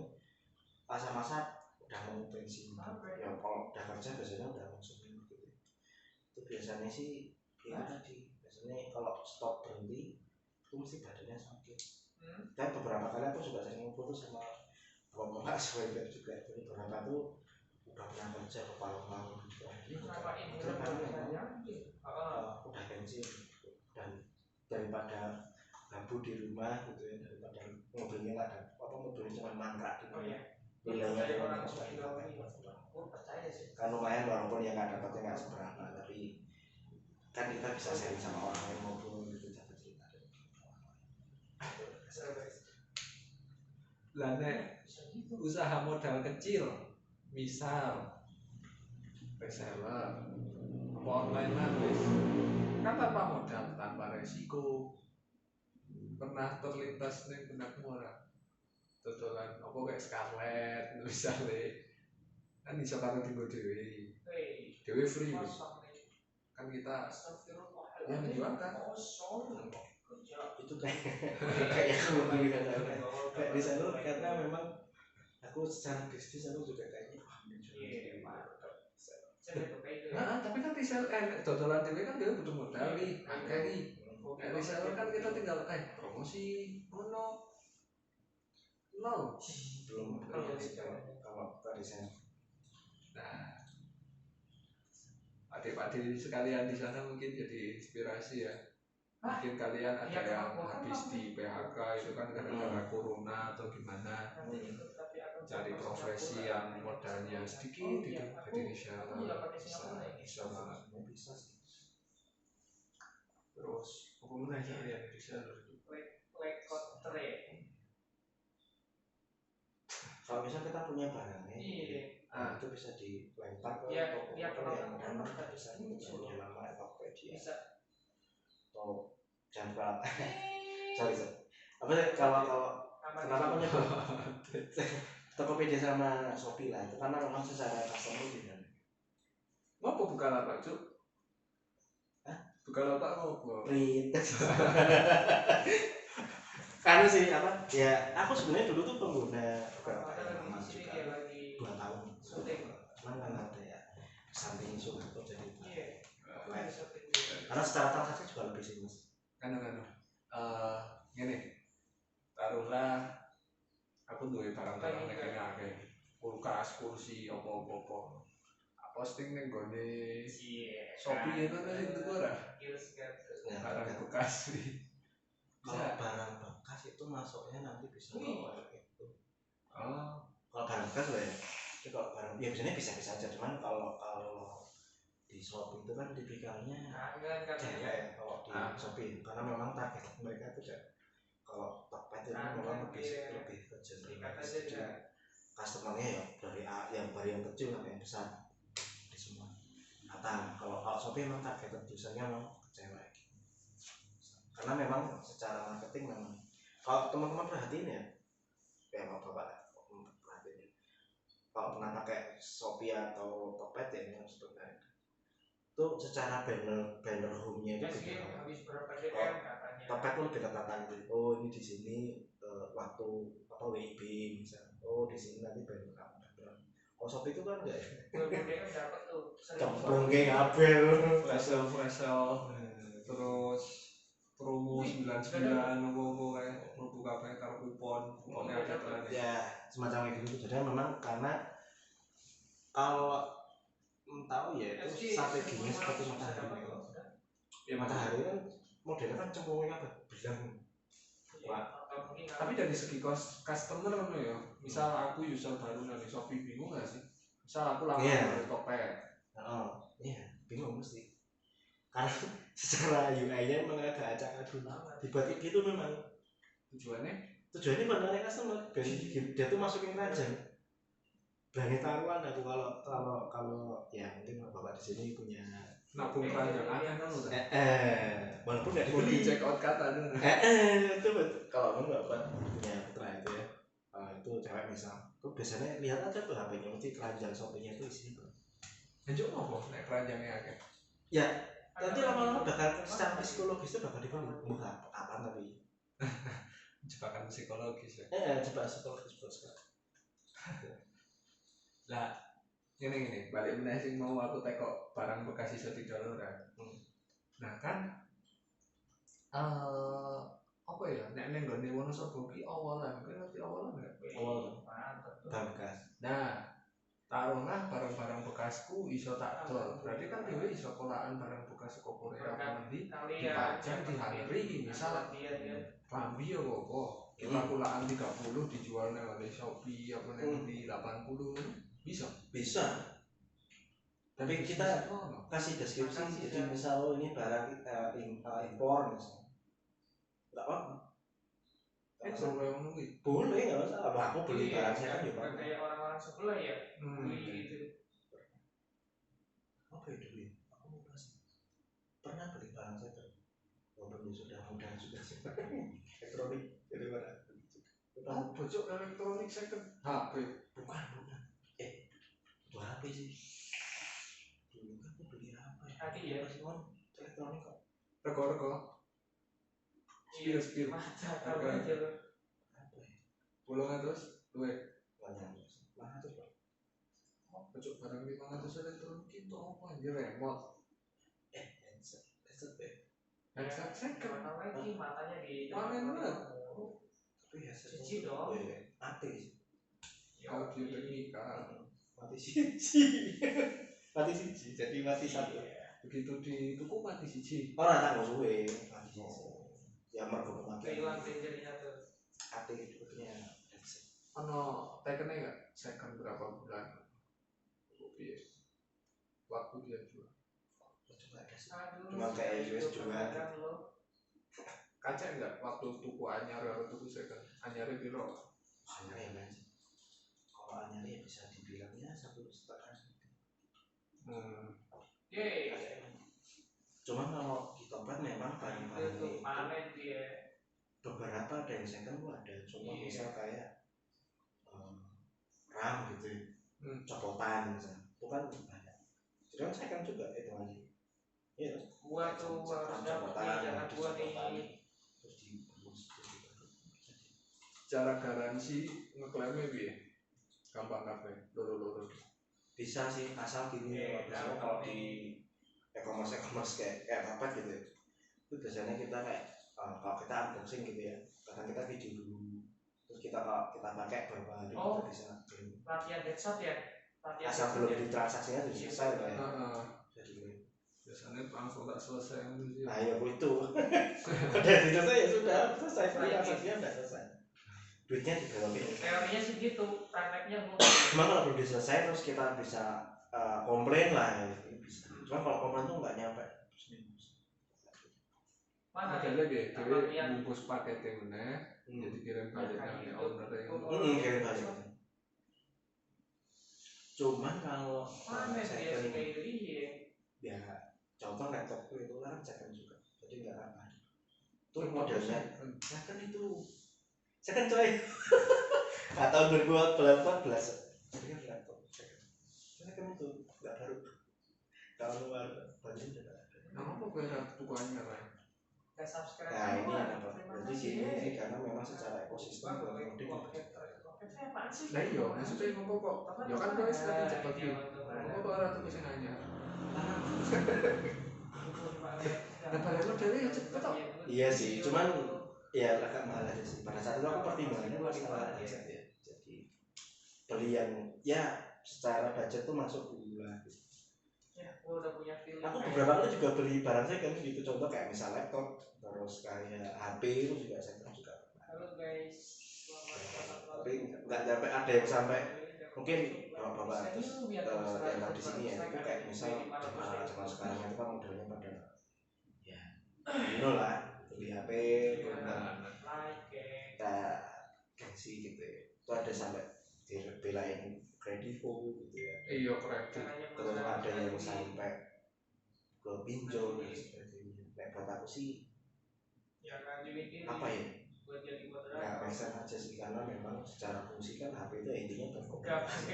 masa-masa udah mau pensiun. Ya kalau udah kerja biasanya udah langsung gitu. Itu biasanya sih itu tadi, biasanya kalau stop berhenti itu mesti badannya sakit. Dan beberapa kali aku juga sering putus sama bapak sebagai juga, jadi beberapa tuh udah pernah kerja ke Palembang gitu. Ini Kenapa ini karena memang udah udah pensiun gitu. Dan daripada bambu di rumah gitu ya, daripada mobilnya nggak ada apa mobilnya cuma mangkrak gitu Oh ya. iya. Nilainya Percaya cuma orang terus Indo lagi ini. Gue percaya sih. kan lumayan walaupun ya nggak dapatnya nggak seberapa, tapi kan kita bisa sharing sama orang lain ngobrol gitu, dapat cerita dari orang lain. Lah nek Bisa gitu. usaha modal kecil, misal reseller apa online market, kan tanpa modal, tanpa resiko. Pernah terlintas ning benakmu ora? Dodolan apa kayak Scarlett misalnya, kan iso karo tinggal dhewe. Hei, Dhewe free loh. kosong nih. Kan kita Astagfirullahaladzim. yang menjualkan. Kosong. Kerja. Itu kayak aku lebih kayak di sana karena memang aku secara bisnis aku juga kayaknya Iya, mantap. Saya tuh kayak Nah, tapi kan reseller dodolan dhewe kan dhewe butuh modal nih, akeh nih. Nek reseller kan kita tinggal promosi ngono. Nol. belum kalau tadi saya Nah, adik-adik sekalian di sana mungkin jadi inspirasi ya. Mungkin kalian ada yang habis di PHK itu kan gara-gara corona atau gimana, cari profesi yang modalnya sedikit gitu, jadi reseller bisa banget. bisa sih. Terus apa mana ya reseller itu? Lekot trade. Kalau misalnya kita punya barangnya, Iya. itu bisa dilempar ke Ya, toko ya, yang kalau mana tadi bisa muncul. punya nama Tokopedia Bisa. atau jangan berapa. sorry. Apa sih kalau kenapa aku nyebut Tokopedia sama Shopee lah itu karena memang secara customer beda. Ngopo Bukalapak, Cuk? Hah? Bukalapak ngopo? Print. Karena sih apa? Ya aku sebenarnya dulu tuh pengguna Bukalapak yang lama juga 2 tahun. Cuman kan ada ya samping isu aku jadi. Iya. Karena secara transaksi juga lebih sih mas. Kan gini, taruhlah aku duwe barang-barang nek kene akeh, kulkas, kursi, apa-apa. Posting ning gone Shopee itu sing tuku ora? Barang bekas sih. Kalau barang bekas itu masuknya nanti bisa bawa itu. Oh, Kalau barang bekas ya, itu kalau barang ya biasanya bisa-bisa aja, cuman kalau di Shopee itu kan tipikalnya cewek kalau di Shopee karena memang target mereka itu kalau Tokped itu memang lebih ke gender, jadi customernya ya dari yang kecil sampai yang besar di semua. Nah, kalau Shopee memang target usernya memang cewek. Karena memang secara marketing memang kalau teman-teman perhatiin ya kalau bapak perhatiin kalau pernah pakai Shopee atau Tokped ya yang sebenarnya itu secara banner home-nya itu beda. Habis berapa DM katanya. Tokped pun lebih ketatan gitu. Oh ini di sini waktu apa WIB misalnya. Oh di sini nanti banner kamu. Kalau Shopee itu kan enggak. DM dapat tuh. Cembung kayak kabel. Flash terus promo 99 apa kayak mlebu kabeh karo kuponnya ada tenan. Ya semacam kayak gitu. Jadi memang karena kalau tahu ya itu strateginya seperti matahari. Ya matahari kan modelnya kan cembungnya kan belang. Tapi dari segi customer kan ya, misal aku user baru dari Shopee bingung gak sih? Misal aku lama dari Tokped. Iya bingung mesti. Karena secara UI-nya memang agak acak-acak tiba-tiba itu memang tujuannya benar customer dan dia tuh masukin keranjang berani taruhan aku kalau ya mungkin bapak di sini punya nabung keranjang kan lo walaupun nggak dibeli dibeli check out kata dulu itu kalau memang bapak punya putra itu ya itu cewek misal tuh biasanya lihat aja tuh HP-nya mesti keranjang Shopee-nya itu isinya lanjut ngopo nek keranjangnya akeh ya nanti lama-lama bakal secara psikologis itu bakal dibeli murah apa tapi jebakan psikologis ya jebakan psikologis bos lah ini balik meneh sing mau aku tekok barang bekas iso didol ora nah kan apa ya nek neng gone Wonosobo ki awalan kan ngerti awalan enggak awal barang bekas nah taruhlah barang-barang bekasku iso tak dol. Berarti kan dhewe iso kolaan barang bekas saka Korea apa nanti dipajang di Hanri misal rambi ya apa kita kulaan 30 dijual nang Shopee apa nang di 80 bisa. Tapi kita kasih deskripsi, jadi misal ini barang impor misalnya nggak apa-apa. Boleh nggak masalah. Aku beli barang saya kan juga kayak orang-orang sebelah ya beli gitu. Apa itu ya? Aku lupa sih. Pernah beli barang saya kan? Walaupun sudah mudah juga sih. Elektronik jadi barang. Bocok elektronik second HP. Bukan. Itu HP sih. Dulu kan aku beli apa ya? Tadi ya. Elektronik kok. Rego. Spill. Mata kalau aja lo. Apa ya? Pulang terus, duit. Banyak terus. Mana tuh Pak? Bocok barang 500 elektronik itu apa? Ini remote. Headset ya. Headset second. Mana lagi matanya di. Panen banget. Tapi headset Cici dong. Mati sih. Audio Technica. Mati siji. Mati siji. Jadi mati satu. Begitu di tuku mati siji. Ora tanggo suwe. Mati siji. Ya mergo pemakaian. Hilang jadinya tuh. Ati sebetulnya headset. Ono tekennya enggak? Second berapa bulan? Piye? Waktu dia jual. Coba ada sih. Cuma kayak US juga. Kaca enggak waktu tuku anyar atau tuku second? Anyarnya piro? Anyar ya Mas. Kalau anyar ya bisa dibilangnya 1,5. Cuma kalau di tempat memang barang-barang itu panen dia. Beberapa ada yang second gua ada. Cuma misal kayak RAM gitu ya. Copotan misalnya. Itu kan banyak. Jadi kan second juga itu lagi. Iya. Gua tuh harus dapat jangan gua nih. Terus dibungkus jadi Cara garansi ngeklaimnya piye? Gampang kabeh, loro-loro. bisa sih asal gini misalnya kalau di e-commerce kayak apa gitu ya. Itu biasanya kita kayak kalau kita unboxing gitu ya, kadang kita video dulu, terus kalau kita pakai beberapa hari kita bisa klaim. Latihan headshot ya. Asal belum ditransaksinya sudah selesai kayak. Jadi biasanya langsung tak selesai itu. Nah ya itu udah selesai ya sudah selesai transaksinya udah selesai. Duitnya dibelokin. Teorinya sih gitu, prakteknya gua. Cuma kalau belum selesai terus kita bisa komplain lah ya. Bisa. Cuma kalau komplain tuh nggak nyampe seminggu. Mana modelnya dia bungkus paketnya mana jadi kirim balik nanti owner yang kirim balik. Cuman kalau saya ya contoh laptopku itu kan second juga, jadi nggak apa. Itu modelnya second itu second coy. Tahun 2014 jadi kan laptop second itu nggak baru. Kalau luar banyak udah ada. Nama apa gue tukuannya kan? Nah ini apa? Jadi sih karena memang secara ekosistem kalau mode nah iya, maksudnya ngomong kok ya kan gue sekali cepat yuk ngomong kok orang tuh kesini nanya nah pada modelnya cepet kok iya sih, cuman ya agak mahal aja sih pada saat itu aku pertimbangannya masalah budget ya jadi beli yang ya secara budget tuh masuk dulu lah ya, gua udah punya film aku beberapa kali juga beli barang saya kan gitu, contoh kayak misal laptop terus kayak HP itu juga saya juga halo guys tapi nggak sampai ada yang sampai mungkin bapak terus yang di sini ya itu kayak misal zaman sekarang itu kan modelnya pada ya lah beli HP kayak gengsi gitu ya itu ada sampai dibelain kredivo gitu ya iya kredit terus ada yang sampai ke pinjol dan sebagainya. Nah, buat aku sih apa ya nggak make aja sih karena memang secara fungsi kan HP itu intinya berkomunikasi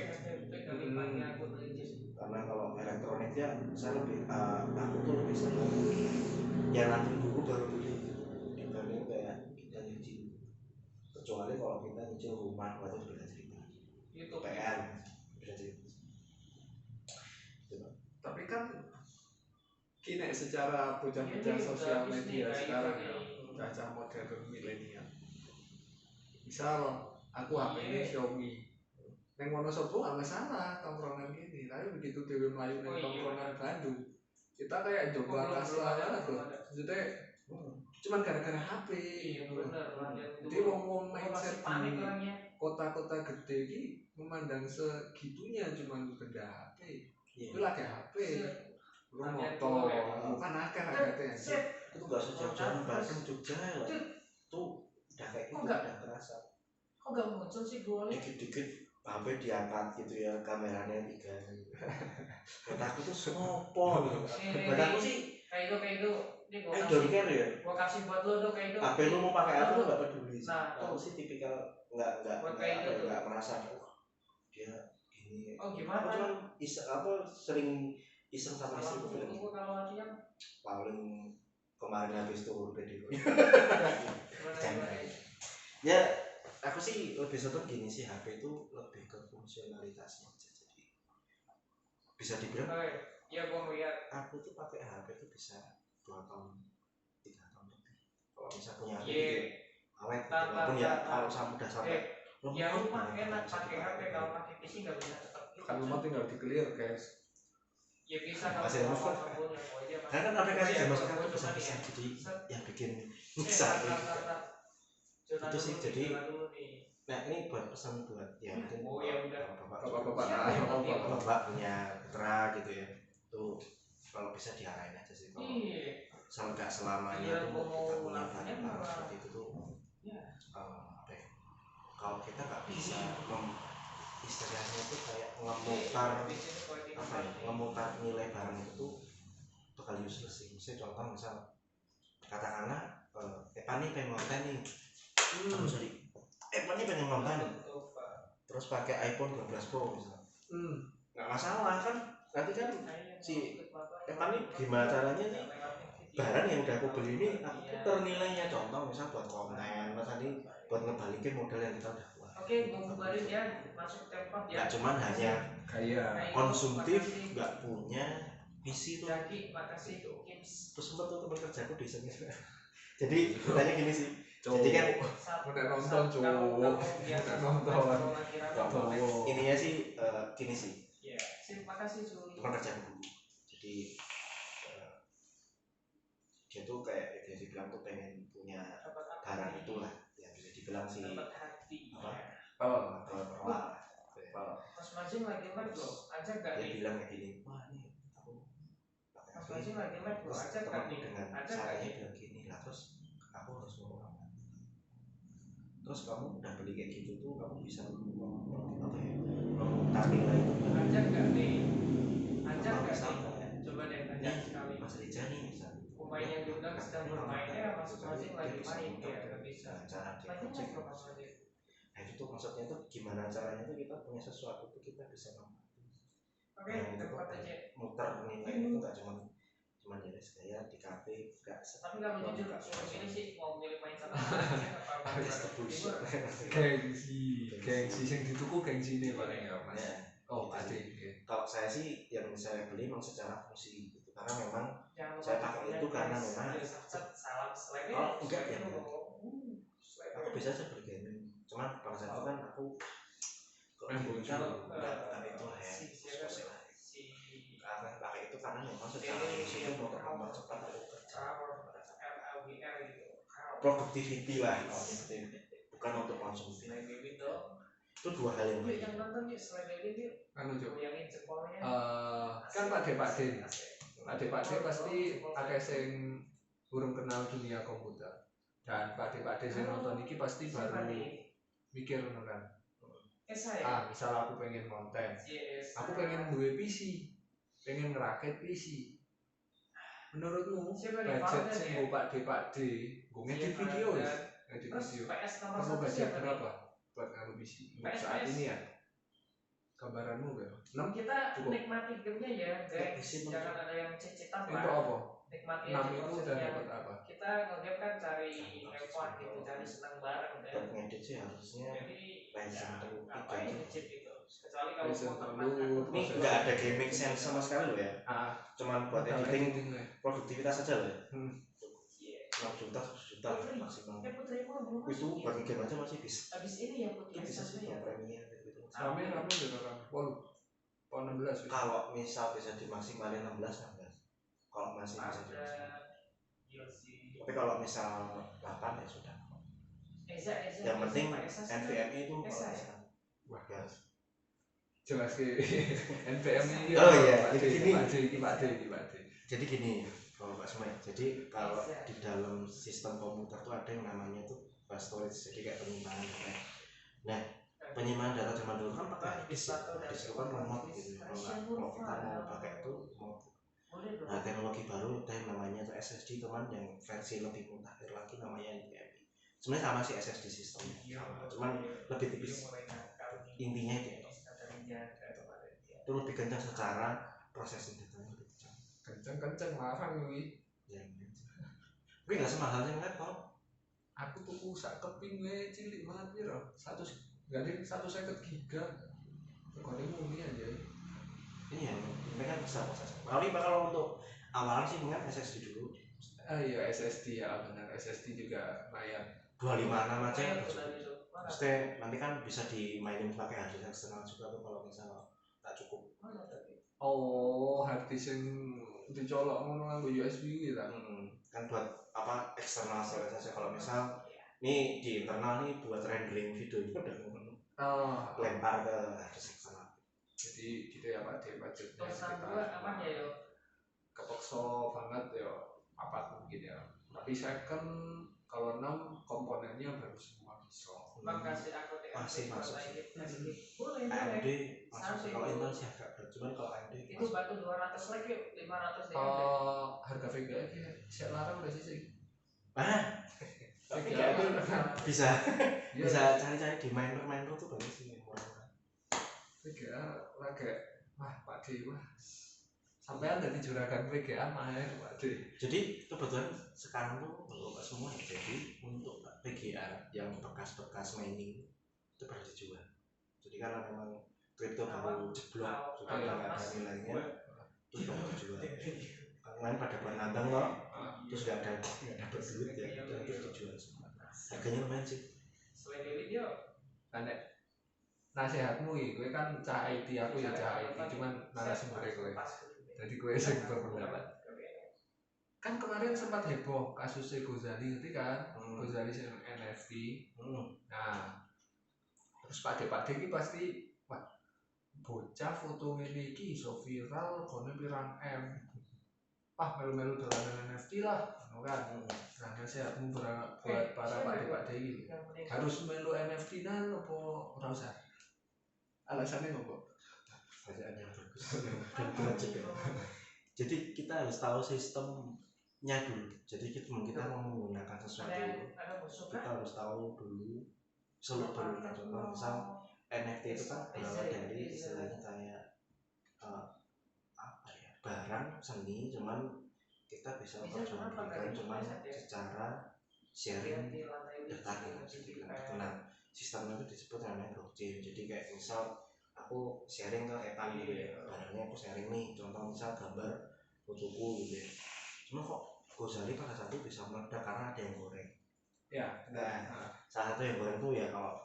karena kalau elektroniknya saya lebih aku tuh lebih senang yang nanti dulu baru beli dibanding kayak kita nyicil kecuali kalau kita nyicil rumah itu beda cerita PR beda cerita tapi kan kini secara bocah-bocah sosial media sekarang ya cacah modern milenial misal aku HP ini Xiaomi neng Wonosobo nggak masalah tongkrongan gini, tapi begitu Dewi Melayu neng tongkrongan Bandung, kita kayak coba kasar banget loh. Maksudnya cuman gara-gara HP. Iya bener. Jadi wong mindset panik di orangnya. kota-kota gede ini memandang segitunya cuman benda HP. Iya. Itu lagi HP. Lu motor, bukan akar katanya. Itu nggak usah jauh-jauh Bandung, Jogja lah. Tuh udah kayak gitu, udah kerasa. Kok nggak muncul sih gue? Dikit-dikit HP diangkat gitu ya, kameranya 3. Buat aku tuh sopo gitu. Buat aku sih kayak itu. Ini gua don't care ya. Gua kasih buat lo dong kayak itu. HP lu mau pakai apa nggak peduli. Nah, aku sih tipikal nggak merasa dia ini. Oh gimana? Aku cuma sering iseng sama istri tuh bilang kalau latihan paling kemarin habis turun PDW. Ya aku sih lebih seneng gini sih, HP itu lebih ke fungsionalitasnya aja. Jadi bisa dibilang ya gua ngeliat aku tuh pakai HP itu bisa 2 tahun 3 tahun lebih kalau bisa punya HP awet gitu. Walaupun ya kalau udah sampai ya rumah enak pakai HP, kalau pakai PC nggak bisa tetap gitu. Kan rumah tinggal di clear guys. Ya bisa kalau masih mau karena kan aplikasi zaman sekarang bisa jadi yang bikin bisa itu sih. Jadi nah ini buat pesan buat ya mungkin bapak punya putra gitu ya, tuh kalau bisa diarahin aja sih. Kalau nggak selamanya tuh kita punya barang seperti itu tuh apa ya, kalau kita nggak bisa istilahnya tuh kayak ngemutar nilai barang itu tuh bakal useless sih. Misalnya contoh katakanlah Evan nih pengen ngonten nih, Evan nih pengen ngonten terus pakai iPhone 12 Pro misalnya, nggak masalah kan. Nanti kan si Evan nih gimana caranya nih barang yang udah aku beli ini aku putar nilainya, contoh misal buat konten, mas tadi buat ngebalikin modal yang kita udah buat. Oke, mau balik ya, masuk tempat ya. Nggak cuman hanya kayak konsumtif, nggak punya visi tuh. Makasih tuh. Terus sempat tuh teman kerjaku di sini. Jadi ceritanya gini sih. Jadi kan udah nonton ininya sih gini sih. Iya, terima kasih teman kerjaku dulu. Jadi dia tuh kayak dia dibilang tuh pengen punya barang itulah, ya bisa dibilang sih Mas Majin lagi live loh, ajak gak dia nih? bilang kayak gini, wah nih aku Mas Majin lagi live loh, ajak gak nih? dengan caranya bilang gini lah, terus aku harus ngomong apa? Terus kamu udah beli kayak gitu tuh kamu bisa memutar nilai itu. Ajak gak nih? Ajak gak nih? Coba deh ajak sekali. Mas Rija nih misalnya pemainnya diundang sedang bermainnya, Mas Majin lagi main, ya gak bisa. Cara dia Majin lagi Mas Majin. Nah itu tuh maksudnya tuh gimana caranya tuh kita punya sesuatu tuh kita bisa Oke, tempat aja. muter nilai itu gak cuma dari gaya di kafe gak. Tapi kalau jujur ini sih mau milih main sama gengsi yang dituku gengsi ini paling ya mas. Oh pasti. Kalau saya sih yang saya beli memang secara fungsi gitu, karena memang saya pakai itu karena memang enggak ya aku bisa aja bergaming, cuman pada saat itu kan aku enggak itu lah ya karena pakai itu karena memang secara fungsi itu mau mempercepat aku kerja productivity lah, bukan untuk konsumsi. Itu 2 hal yang yang nonton yuk selain ini yuk goyangin jempolnya. Kan Pak De pasti akeh sing burung kenal dunia komputer, dan Pak De sing nonton iki pasti baru mikir ngono kan. Misal aku pengen konten, aku pengen duwe PC, pengen ngerakit PC. Menurutmu budget sing nggo Pak De nggo ngedit video perlu budget berapa buat nganu PC saat ini ya? Gambaranmu berapa? Kita nikmati gamenya ya guys, jangan ada yang cicitan lah. Itu apa? Nikmati 6 itu udah dapat apa? Kita ngegame kan cari effort gitu, cari senang bareng kan. Buat ngedit sih harusnya Ryzen 3 ngapain ngecit gitu, kecuali kalau ini nggak ada gaming sense sama sekali loh ya. Cuman buat editing produktivitas aja loh ya. 6 juta, 10 juta maksimal. Itu bagi game aja masih bisa. Habis ini ya Putri bisa sih ya premium gitu. Rame udah rame. Pol 16 wis. Kalau misal bisa dimaksimalin 16. Kalau masih bisa dimaksimalin. Iya sih. Tapi kalau misal 8 ya sudah. Esa. Yang penting NVMe itu kalau bisa. Wah, Ya. jelas ke NVM ini. Oh iya, ini jadi Pak D. Jadi gini, kalau Pak Sumai. Jadi kalau di dalam sistem komputer tuh ada yang namanya tuh bus storage, jadi kayak penyimpanan data. Nah, penyimpanan data zaman dulu kan pakai hard disk, itu kan lemot gitu. Kalau kita mau pakai itu lemot. Nah, teknologi baru ada yang namanya tuh SSD, teman, yang versi lebih mutakhir lagi namanya NVMe. Sebenarnya sama sih SSD sistemnya, cuman lebih tipis. Intinya itu lebih kencang secara processing datanya lebih kencang. Kencang larang kuwi. Ya, tapi nggak semahal yang laptop. Aku tuku sak keping we cilik banget piro? 150 giga. Regane muni aja. Iya, mereka bisa proses. Tapi kalau untuk awalan sih mungkin SSD dulu. Iya SSD ya benar, SSD juga lumayan. 256 aja udah cukup. Maksudnya nanti kan bisa dimainin pakai hard disk eksternal juga tuh kalau misal tak cukup. Oh, hard disk yang dicolok ngono nganggo USB gitu. Kan buat apa eksternal storage saja. Kalau misal ini di internal nih buat rendering video itu udah lempar ke hard disk eksternal. Jadi gitu ya Pak D, budgetnya Terus sekitar apa ya yo? kepeksa banget ya, apa mungkin ya. Tapi second kalau 6 komponennya baru semua bisa. Makasih aku Masih masuk sih. Boleh. AMD masuk. Kalau Intel sih agak berat, cuman kalau AMD Itu batu 200 lagi 500 deh. Harga VGA ki sik larang udah sih. VGA itu bisa cari-cari di miner tuh banyak sih yang murah. VGA lagi wah Pak D wah. Sampean dari juragan VGA mah ya Pak D. Jadi kebetulan sekarang tuh kalau nggak semua ya, jadi untuk VGA yang bekas-bekas mining itu baru dijual. Jadi karena memang kripto baru jeblok, sudah nggak ada nilainya, terus baru dijual. Kalian pada buat nambang loh, terus nggak ada dapat duit ya, terus dijual semua. Harganya lumayan sih. Selain itu dia, nasihatmu gue kan cah IT, aku ya cah IT, cuman narasumbernya gue. Jadi gue sing berpendapat. Kan kemarin sempat heboh kasusnya Gozali ngerti kan? Gozali yang NFT. Nah, terus Pak D ini pasti bocah foto ini iso viral kono pirang M. Melu-melu dolanan NFT lah, kan? Nah, nasihatmu buat para Pak D ini harus melu NFT dan apa ora usah? Alasannya ngopo? Pertanyaan yang bagus. Jadi kita harus tahu sistemnya dulu. Jadi kita mau menggunakan sesuatu, kita harus tahu dulu seluk beluknya. Contoh misal NFT itu kan berawal dari istilahnya kayak barang seni, cuman kita bisa perjualbelikan cuman secara sharing data gitu. Nah, sistemnya itu disebut namanya blockchain. Jadi kayak misal aku sharing ke Etan gitu ya, barangnya aku sharing nih, contoh misal gambar fotoku gitu ya. Cuma kok Gozali pada saat itu bisa meledak karena ada yang goreng. Ya, nah salah satu yang goreng tuh ya kalau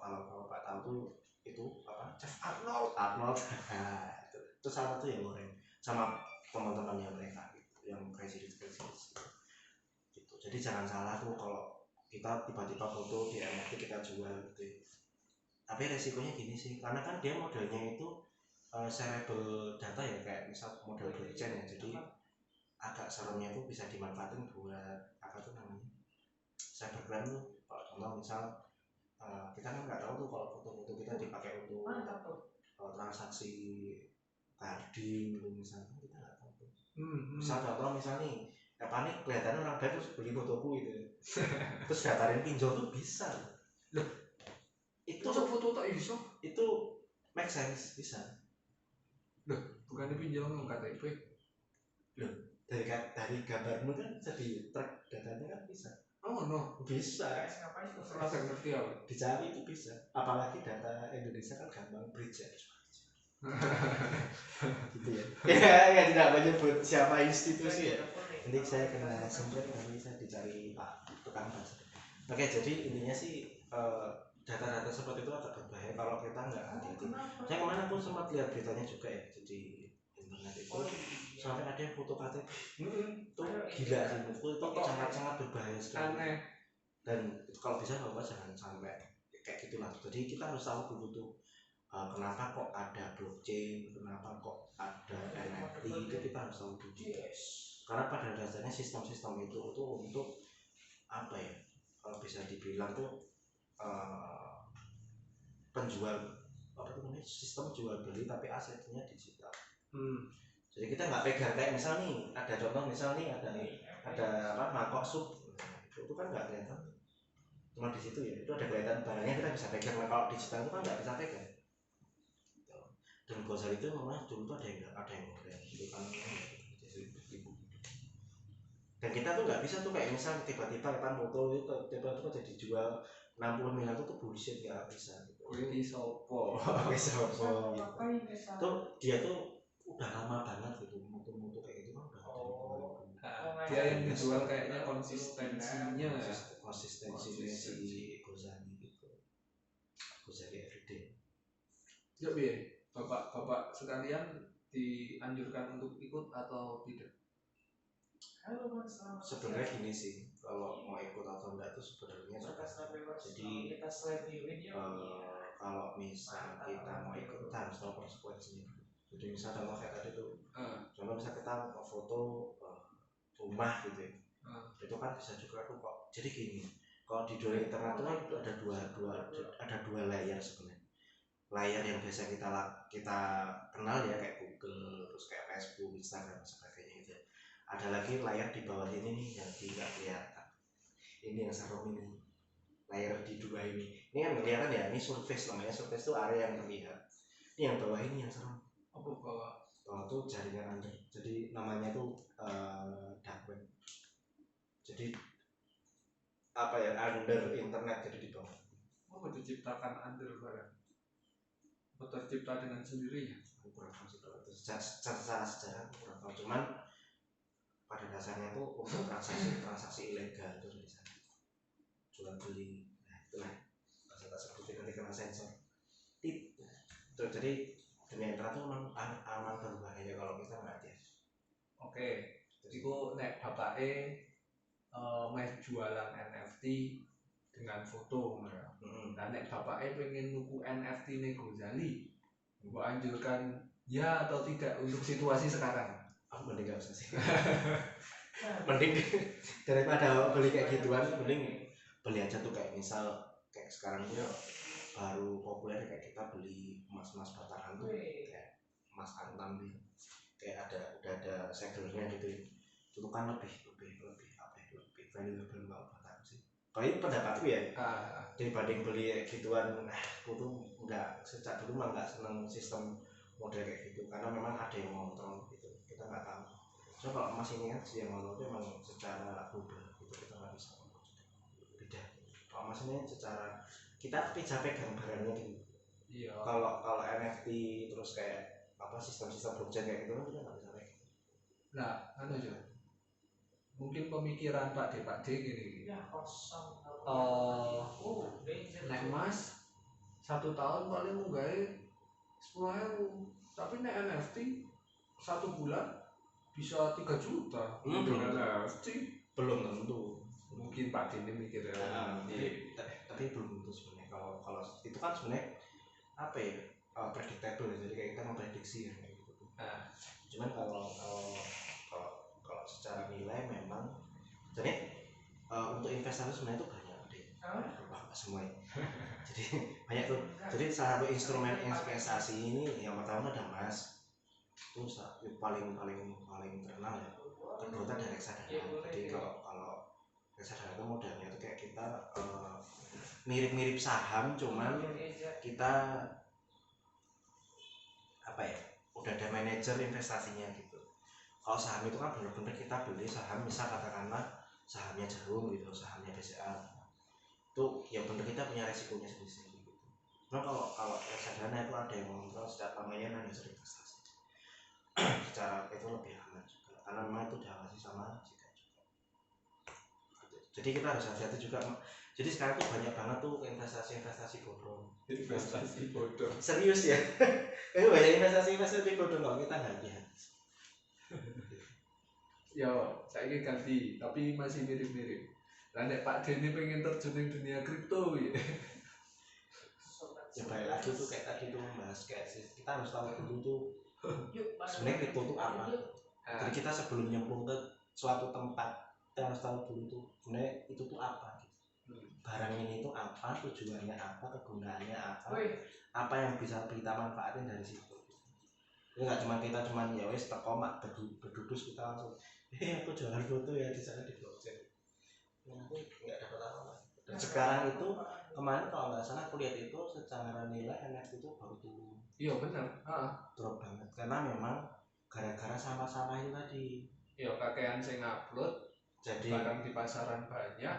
Pak tahu tuh itu apa? Chef Arnold. Itu salah satu yang goreng sama teman-temannya mereka gitu, yang crazy gitu. Jadi jangan salah tuh kalau kita tiba-tiba foto di NFT kita jual gitu. Tapi resikonya gini sih, karena kan dia modelnya itu shareable data ya, kayak misal model blockchain ya, jadi agak seremnya itu bisa dimanfaatin buat apa tuh namanya cybercrime tuh. Kalau contoh misal kita kan nggak tahu tuh kalau foto-foto kita dipakai untuk transaksi carding gitu misalnya, kita nggak tahu tuh. Misal contoh misal nih panik kelihatannya orang baik terus beli fotoku gitu terus daftarin pinjol tuh bisa loh. Itu foto tak iso. Itu make sense, bisa. Loh, bukannya pinjol nang KTP. Loh, dari gambarmu kan bisa di track datanya kan bisa. Oh no, bisa. Serasa ngerti ya. Dicari itu bisa. Apalagi data Indonesia kan gampang bridge ya. Gitu ya. Ya tidak menyebut siapa institusi ya. Nanti saya kena semprit, nanti saya dicari Pak tukang bahasa. Oke, jadi intinya sih data data-data seperti itu agak berbahaya kalau kita nggak hati-hati. Saya kemarin aku sempat lihat beritanya juga ya di internet itu sampai ada yang foto KTP itu gila sih, itu sangat-sangat berbahaya sekali. Aneh. Dan kalau bisa bapak jangan sampai kayak gitulah. Jadi kita harus tahu dulu tuh kenapa kok ada blockchain, kenapa kok ada NFT, itu kita harus tahu dulu. Karena pada dasarnya sistem-sistem itu untuk apa ya, kalau bisa dibilang tuh penjual apa tuh namanya, sistem jual beli tapi asetnya digital. Jadi kita nggak pegang kayak misal nih ada contoh, misal nih ada apa mangkok sup, itu kan nggak kelihatan, cuma di situ ya itu ada kelihatan barangnya kita bisa pegang. Nah, kalau digital itu kan nggak bisa pegang. Dan Gozali itu memang dulu tuh ada yang goreng gitu kan, dan kita tuh nggak bisa tuh kayak misal tiba-tiba kita foto itu tiba-tiba jadi jual 60 miliar itu bullshit, nggak bisa gitu. Ini sopo. Sopo gitu. Tuh dia tuh udah lama banget gitu mutu-mutu kayak gitu kan udah Dia yang dijual kayaknya konsistensinya. Konsistensinya si Gozali gitu. Gozali everyday. Ya biar bapak sekalian dianjurkan untuk ikut atau tidak? Sebenarnya gini sih, kalau mau ikut atau enggak itu sebenarnya jadi kalau misal kita mau ikut kita harus tahu konsekuensinya. Jadi misal contoh kayak tadi tuh, contoh misal kita mau foto rumah gitu ya, itu kan bisa juga tuh kok. Jadi gini, kalau di dunia internet itu ada dua layar sebenarnya. Layar yang biasa kita kenal ya kayak Google, terus kayak Facebook, Instagram dan sebagainya gitu. Ada lagi layar di bawah ini nih yang tidak kelihatan. Ini yang serem ini. Layar di dua ini kan kelihatan ya, ini surface, namanya surface itu area yang terlihat. Ini yang bawah ini yang serem. Apa bawah? Bawah tuh jaringan under. Jadi namanya tuh dark web. Jadi apa ya, under internet, jadi di bawah. Apa diciptakan under barang? Apa tercipta dengan sendirinya? Kurang tahu sih kalau itu secara sejarah kurang tahu, cuman pada dasarnya tuh untuk transaksi ilegal itu di sana, jual beli. Nah itulah bahasa seperti ketika kena sensor tip. Tuh, jadi dunia internet itu memang aman berbahaya kalau kita nggak hati-hati. Oke, itu nek bapake meh jualan NFT dengan foto. Nah nek bapake pengen nuku NFT nih Gozali, gua anjurkan ya atau tidak untuk situasi sekarang? Aku mending gak usah sih. Mending daripada beli kayak gituan, mending beli aja tuh kayak misal kayak sekarang tuh baru populer kayak kita beli emas batangan tuh kayak emas antam nih, kayak udah ada segelnya gitu. Itu kan lebih apa ya, lebih valuable kalau buat aku sih. Kalau ini pendapatku ya, dibanding beli gituan, aku tuh nggak, sejak dulu mah nggak seneng sistem model kayak gitu, karena memang ada yang ngontrol gitu, kita nggak tahu. So kalau emas ini kan yang ngontrol itu memang secara global gitu, kita nggak bisa kontrol juga. Beda. Kalau emas ini secara kita bisa pegang barangnya gitu. Iya. Kalau NFT terus kayak apa sistem blockchain kayak gitu kan kita nggak bisa pegang. Nah, anu aja. Mungkin pemikiran Pak D gini. Nek emas 1 tahun paling munggahnya 10.000, tapi nek NFT 1 bulan bisa 3 juta. Dengan NFT belum tentu. Mungkin Pak D ini mikir ya. Tapi belum tentu sebenarnya. Kalau itu kan sebenarnya apa ya, predictable ya, jadi kayak kita memprediksi ya kayak gitu. Cuman kalau secara nilai memang jadi untuk investasi sebenarnya itu banyak deh, semuanya. Jadi banyak tuh. Jadi salah satu instrumen investasi ini yang pertama ada emas, terus paling terkenal ya. Kedua ada reksadana. Jadi kalau reksadana itu modelnya itu kayak kita mirip saham, cuman kita apa ya, udah ada manajer investasinya gitu. Kalau saham itu kan benar-benar kita beli saham, misal katakanlah sahamnya Jarum gitu, sahamnya BCA, itu ya benar kita punya resikonya sendiri gitu. Nah kalau reksadana itu ada yang mengontrol, secara namanya manajer investasi. Secara itu lebih aman juga, karena memang itu diawasi sama OJK juga. Jadi kita harus hati-hati juga Jadi sekarang tuh banyak banget tuh investasi bodong. Investasi bodoh. Serius ya? Itu banyak investasi bodong kalau kita nggak lihat. Yo, saya ganti, tapi masih mirip-mirip. Lah nek Pak Deni pengen terjun ning dunia kripto ya. Ya balik lagi tuh kayak tadi tuh membahas kayak sih, kita harus tahu dulu tuh Yuk, sebenarnya kripto tuh apa. Jadi kita sebelum nyemplung ke suatu tempat, kita harus tahu dulu tuh sebenarnya itu tuh apa gitu. Barang ini tuh apa, tujuannya apa, kegunaannya apa yang bisa kita manfaatin dari situ. Jadi nggak cuma ya wes tekomak berdudus kita langsung aku jualan foto ya di sana di blockchain. Aku nggak dapat apa-apa. Dan sekarang itu kemarin kalau nggak salah aku lihat itu secara nilai NFT itu baru turun. Iya benar. Drop banget karena memang gara-gara sampah-sampah itu tadi. Iya kakean sing upload, Jadi barang di pasaran banyak.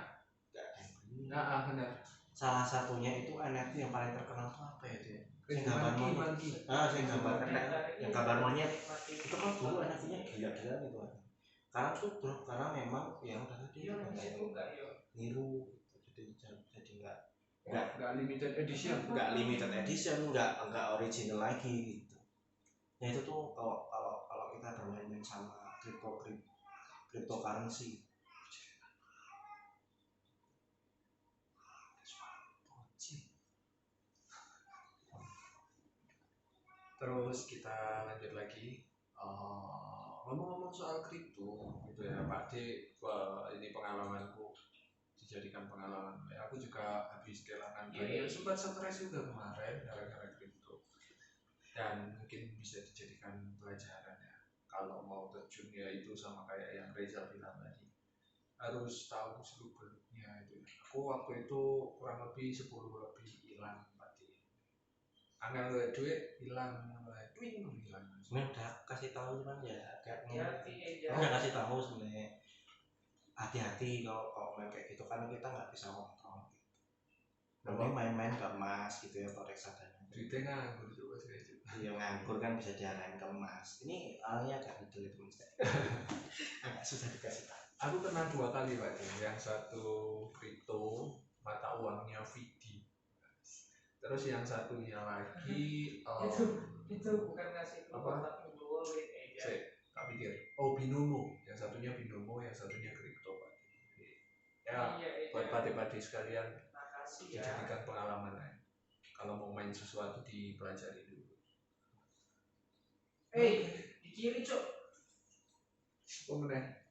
nggak ada yang beli. Benar. Salah satunya itu NFT yang paling terkenal itu apa ya dia? Yang Kris gambar monyet. Mangi. Yang gambar keren. Yang gambar monyet. Itu kan dulu NFT-nya gila-gila gitu kan. Karena tuh drop karena memang yang udah tadi Iya, itu enggak ya. niru gitu. Jadi Enggak limited edition. nggak limited edition, nggak original lagi gitu. Ya itu tuh kalau kita bermain sama cryptocurrency. Terus kita lanjut lagi. Ngomong-ngomong soal kripto gitu ya Pak D, ini pengalamanku dijadikan pengalaman. Aku juga habis kehilangan banyak, sempat stres juga kemarin gara-gara kripto. Dan mungkin bisa dijadikan pelajaran ya. Kalau mau terjun ya itu sama kayak yang Reza bilang tadi. Harus tahu seluk-beluknya itu. Aku waktu itu kurang lebih 10 lebih hilang Pak D. Angkat duit hilang, hilang. Sebenarnya udah kasih tahu cuman ya Hati-hati udah kasih tahu sebenarnya hati-hati kalau main kayak gitu karena kita nggak bisa kontrol gitu. Namanya main-main ke emas gitu ya atau reksadana. Duitnya nganggur juga sih. Iya nganggur kan bisa diarahin ke emas. Ini alnya agak gitu ya teman saya. Agak susah dikasih tahu. Aku pernah 2 kali Pak. Yang satu kripto mata uangnya VD. Terus yang satunya lagi itu bukan ngasih keluar tapi dua tak pikir binomo, yang satunya binomo, yang satunya kripto Pak. Ya buat pade-pade sekalian dijadikan pengalaman ya. Kalau mau main sesuatu dipelajari dulu. Di kiri cok. Meneh.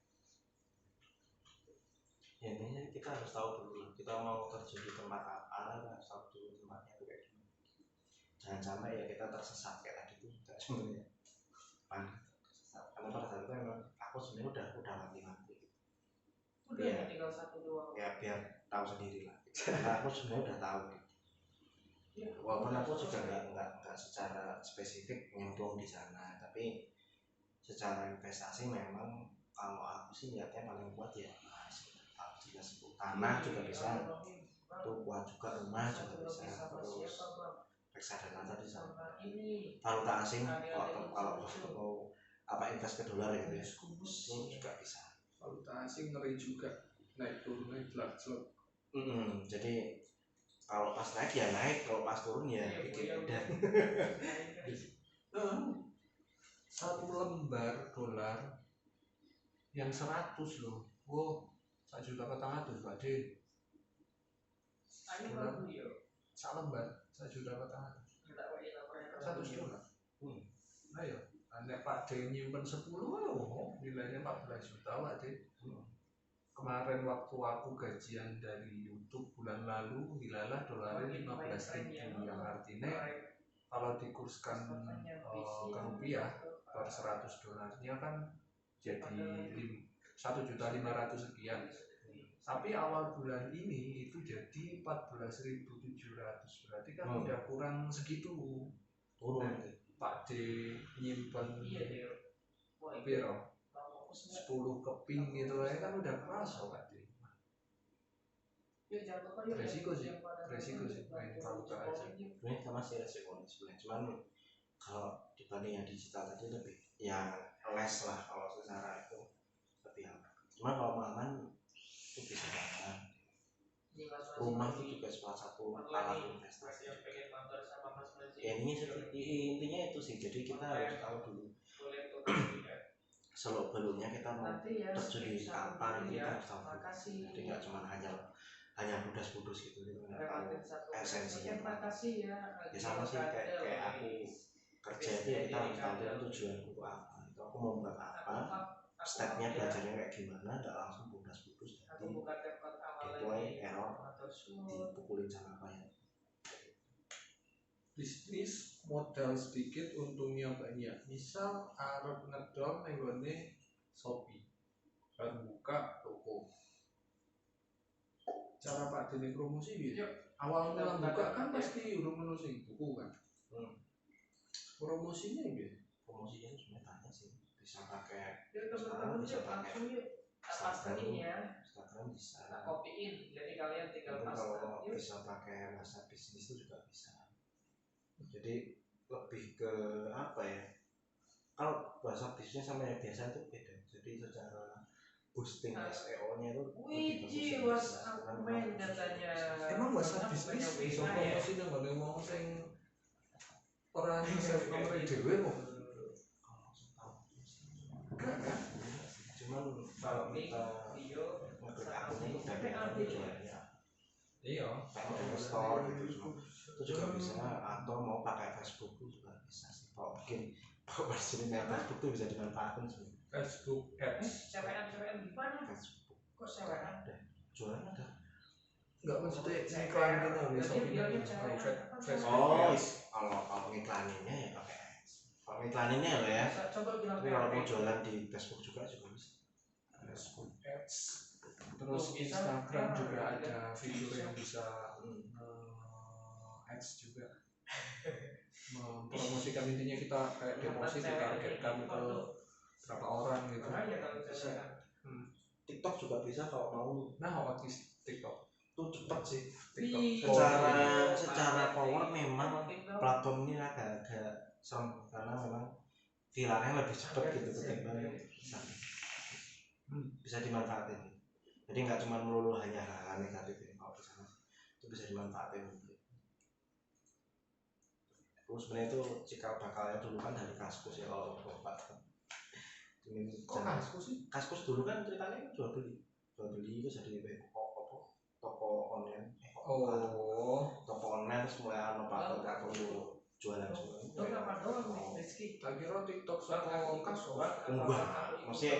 Ya intinya kita harus tahu dulu kita mau terjun di tempat apa, harus tahu dulu tempatnya itu kayak gimana. Jangan sampai ya kita tersesat kayak tadi tuh enggak sebenarnya. Karena pada saat itu memang aku sebenarnya udah mati-mati. Udah ya, tinggal 1-2. Ya biar tahu sendiri lah. Karena aku sebenarnya udah tahu. Ya, walaupun aku juga nggak secara spesifik nyemplung di sana, tapi secara investasi memang kalau aku sih niatnya paling kuat ya tanah juga bisa, tuh kuat juga rumah juga bisa, terus reksadana tadi sama valuta asing kalau mau apa invest ke dolar gitu ya ini juga bisa. Valuta asing ngeri juga, naik turun naik jelek. Jadi kalau pas naik ya naik, kalau pas turun ya bikin udah. Satu lembar dolar yang 100 loh. Wow, 1.400.000 Pak D. Sak lembar 1.400.000. 100 dolar. Ayo, nek Pak D nyimpen 10 nilainya 14 juta Pak D. Kemarin waktu aku gajian dari YouTube bulan lalu, dilalah dolarnya 15.000, yang artinya kalau dikurskan ke rupiah per 100 dolarnya kan jadi 1.500.000 sekian. Tapi awal bulan ini itu jadi 14.700, berarti kan udah kurang segitu. Turun Pak D nyimpen piro 10 keping gitu ya kan udah kerasa Pak D. Resiko sih main valuta aja. Sebenarnya sama sih resikonya sebenarnya, cuman kalau dibanding yang digital tadi lebih ya less lah kalau secara itu lebih aman. Cuma kalau aman itu bisa aman. Ini Mas Mas rumah ini itu juga salah satu online alat nih, investasi. yang pengen mabar sama Mas Mas Ya intinya itu sih, jadi kita harus tahu dulu boleh tuh nanti ya. seluk beluknya kita mau Nanti ya terjun di skip satu apa, dulu kita ya. harus tahu dulu. Makasih. Jadi nggak cuma hanya budas-budus gitu, kita nggak tahu Lewatin satu esensinya menit. apa. Makasih ya. Ya sama sih kayak aku kerja itu ya kita harus tahu dulu tujuanku itu apa, itu aku mau buat apa, stepnya belajarnya kayak gimana, nggak langsung budas-budus Aku nanti buka tab awal deploy lagi. error dipukulin sama klien. Bisnis modal sedikit untungnya banyak. Misal arep ngedol nang gone Shopee kan buka toko, cara Pak Dene promosi gitu. Awal mula buka kan pasti urung ngono sing tuku kan. Promosinya gitu. Promosinya itu sebenarnya banyak sih, bisa pakai Ya teman-teman bisa yuk pakai langsung yuk. Pasangin ya. Instagram bisa. Nah, kopiin. Jadi kalian tinggal Mungkin pasang. kalau Yuk. bisa pakai bahasa bisnis itu juga bisa. Jadi lebih ke apa ya? Kalau bahasa bisnis sama yang biasa itu beda. Jadi secara boosting SEO-nya itu Wiji was argumen katanya. Emang bahasa bisnis bisa promosi nang gone wong sing ora save nomor dhewe kok. Enggak kan? Cuman kalau kita ngeklik akunnya itu dari jualnya. Iya, Pakai store gitu. Itu juga bisa, atau mau pakai Facebook itu juga bisa sih. Kalau mungkin versi Facebook itu bisa dimanfaatkan sih. Facebook Ads. Cewekan gimana? Facebook Kok cewekan? ada, jualan ada. Enggak maksudnya iklan gitu bisa Oh, kalau ngiklaninnya ya pakai ads. Kalau ngiklaninnya loh ya. Coba bilang Tapi kalau mau jualan di Facebook juga bisa. Facebook Ads. Terus Instagram juga ada fitur yang bisa ads juga. Mempromosikan, intinya kita kayak demosi ditargetkan ke berapa orang gitu. TikTok juga bisa kalau mau. Nah, TikTok Itu cepet sih. TikTok Secara power memang platform ini agak serem karena memang viralnya lebih cepat gitu ketimbang bisa dimanfaatin. Jadi nggak cuma melulu hanya hal negatif ya, kalau di sana itu bisa dimanfaatin. Terus sebenarnya itu cikal bakalnya dulu kan dari Kaskus ya, kalau bapak. Kok Kaskus sih? Kaskus dulu kan ceritanya jual beli itu jadi toko online. Toko online terus mulai ada platform dulu jualan. Tak kira TikTok sama Kaskus. Enggak, maksudnya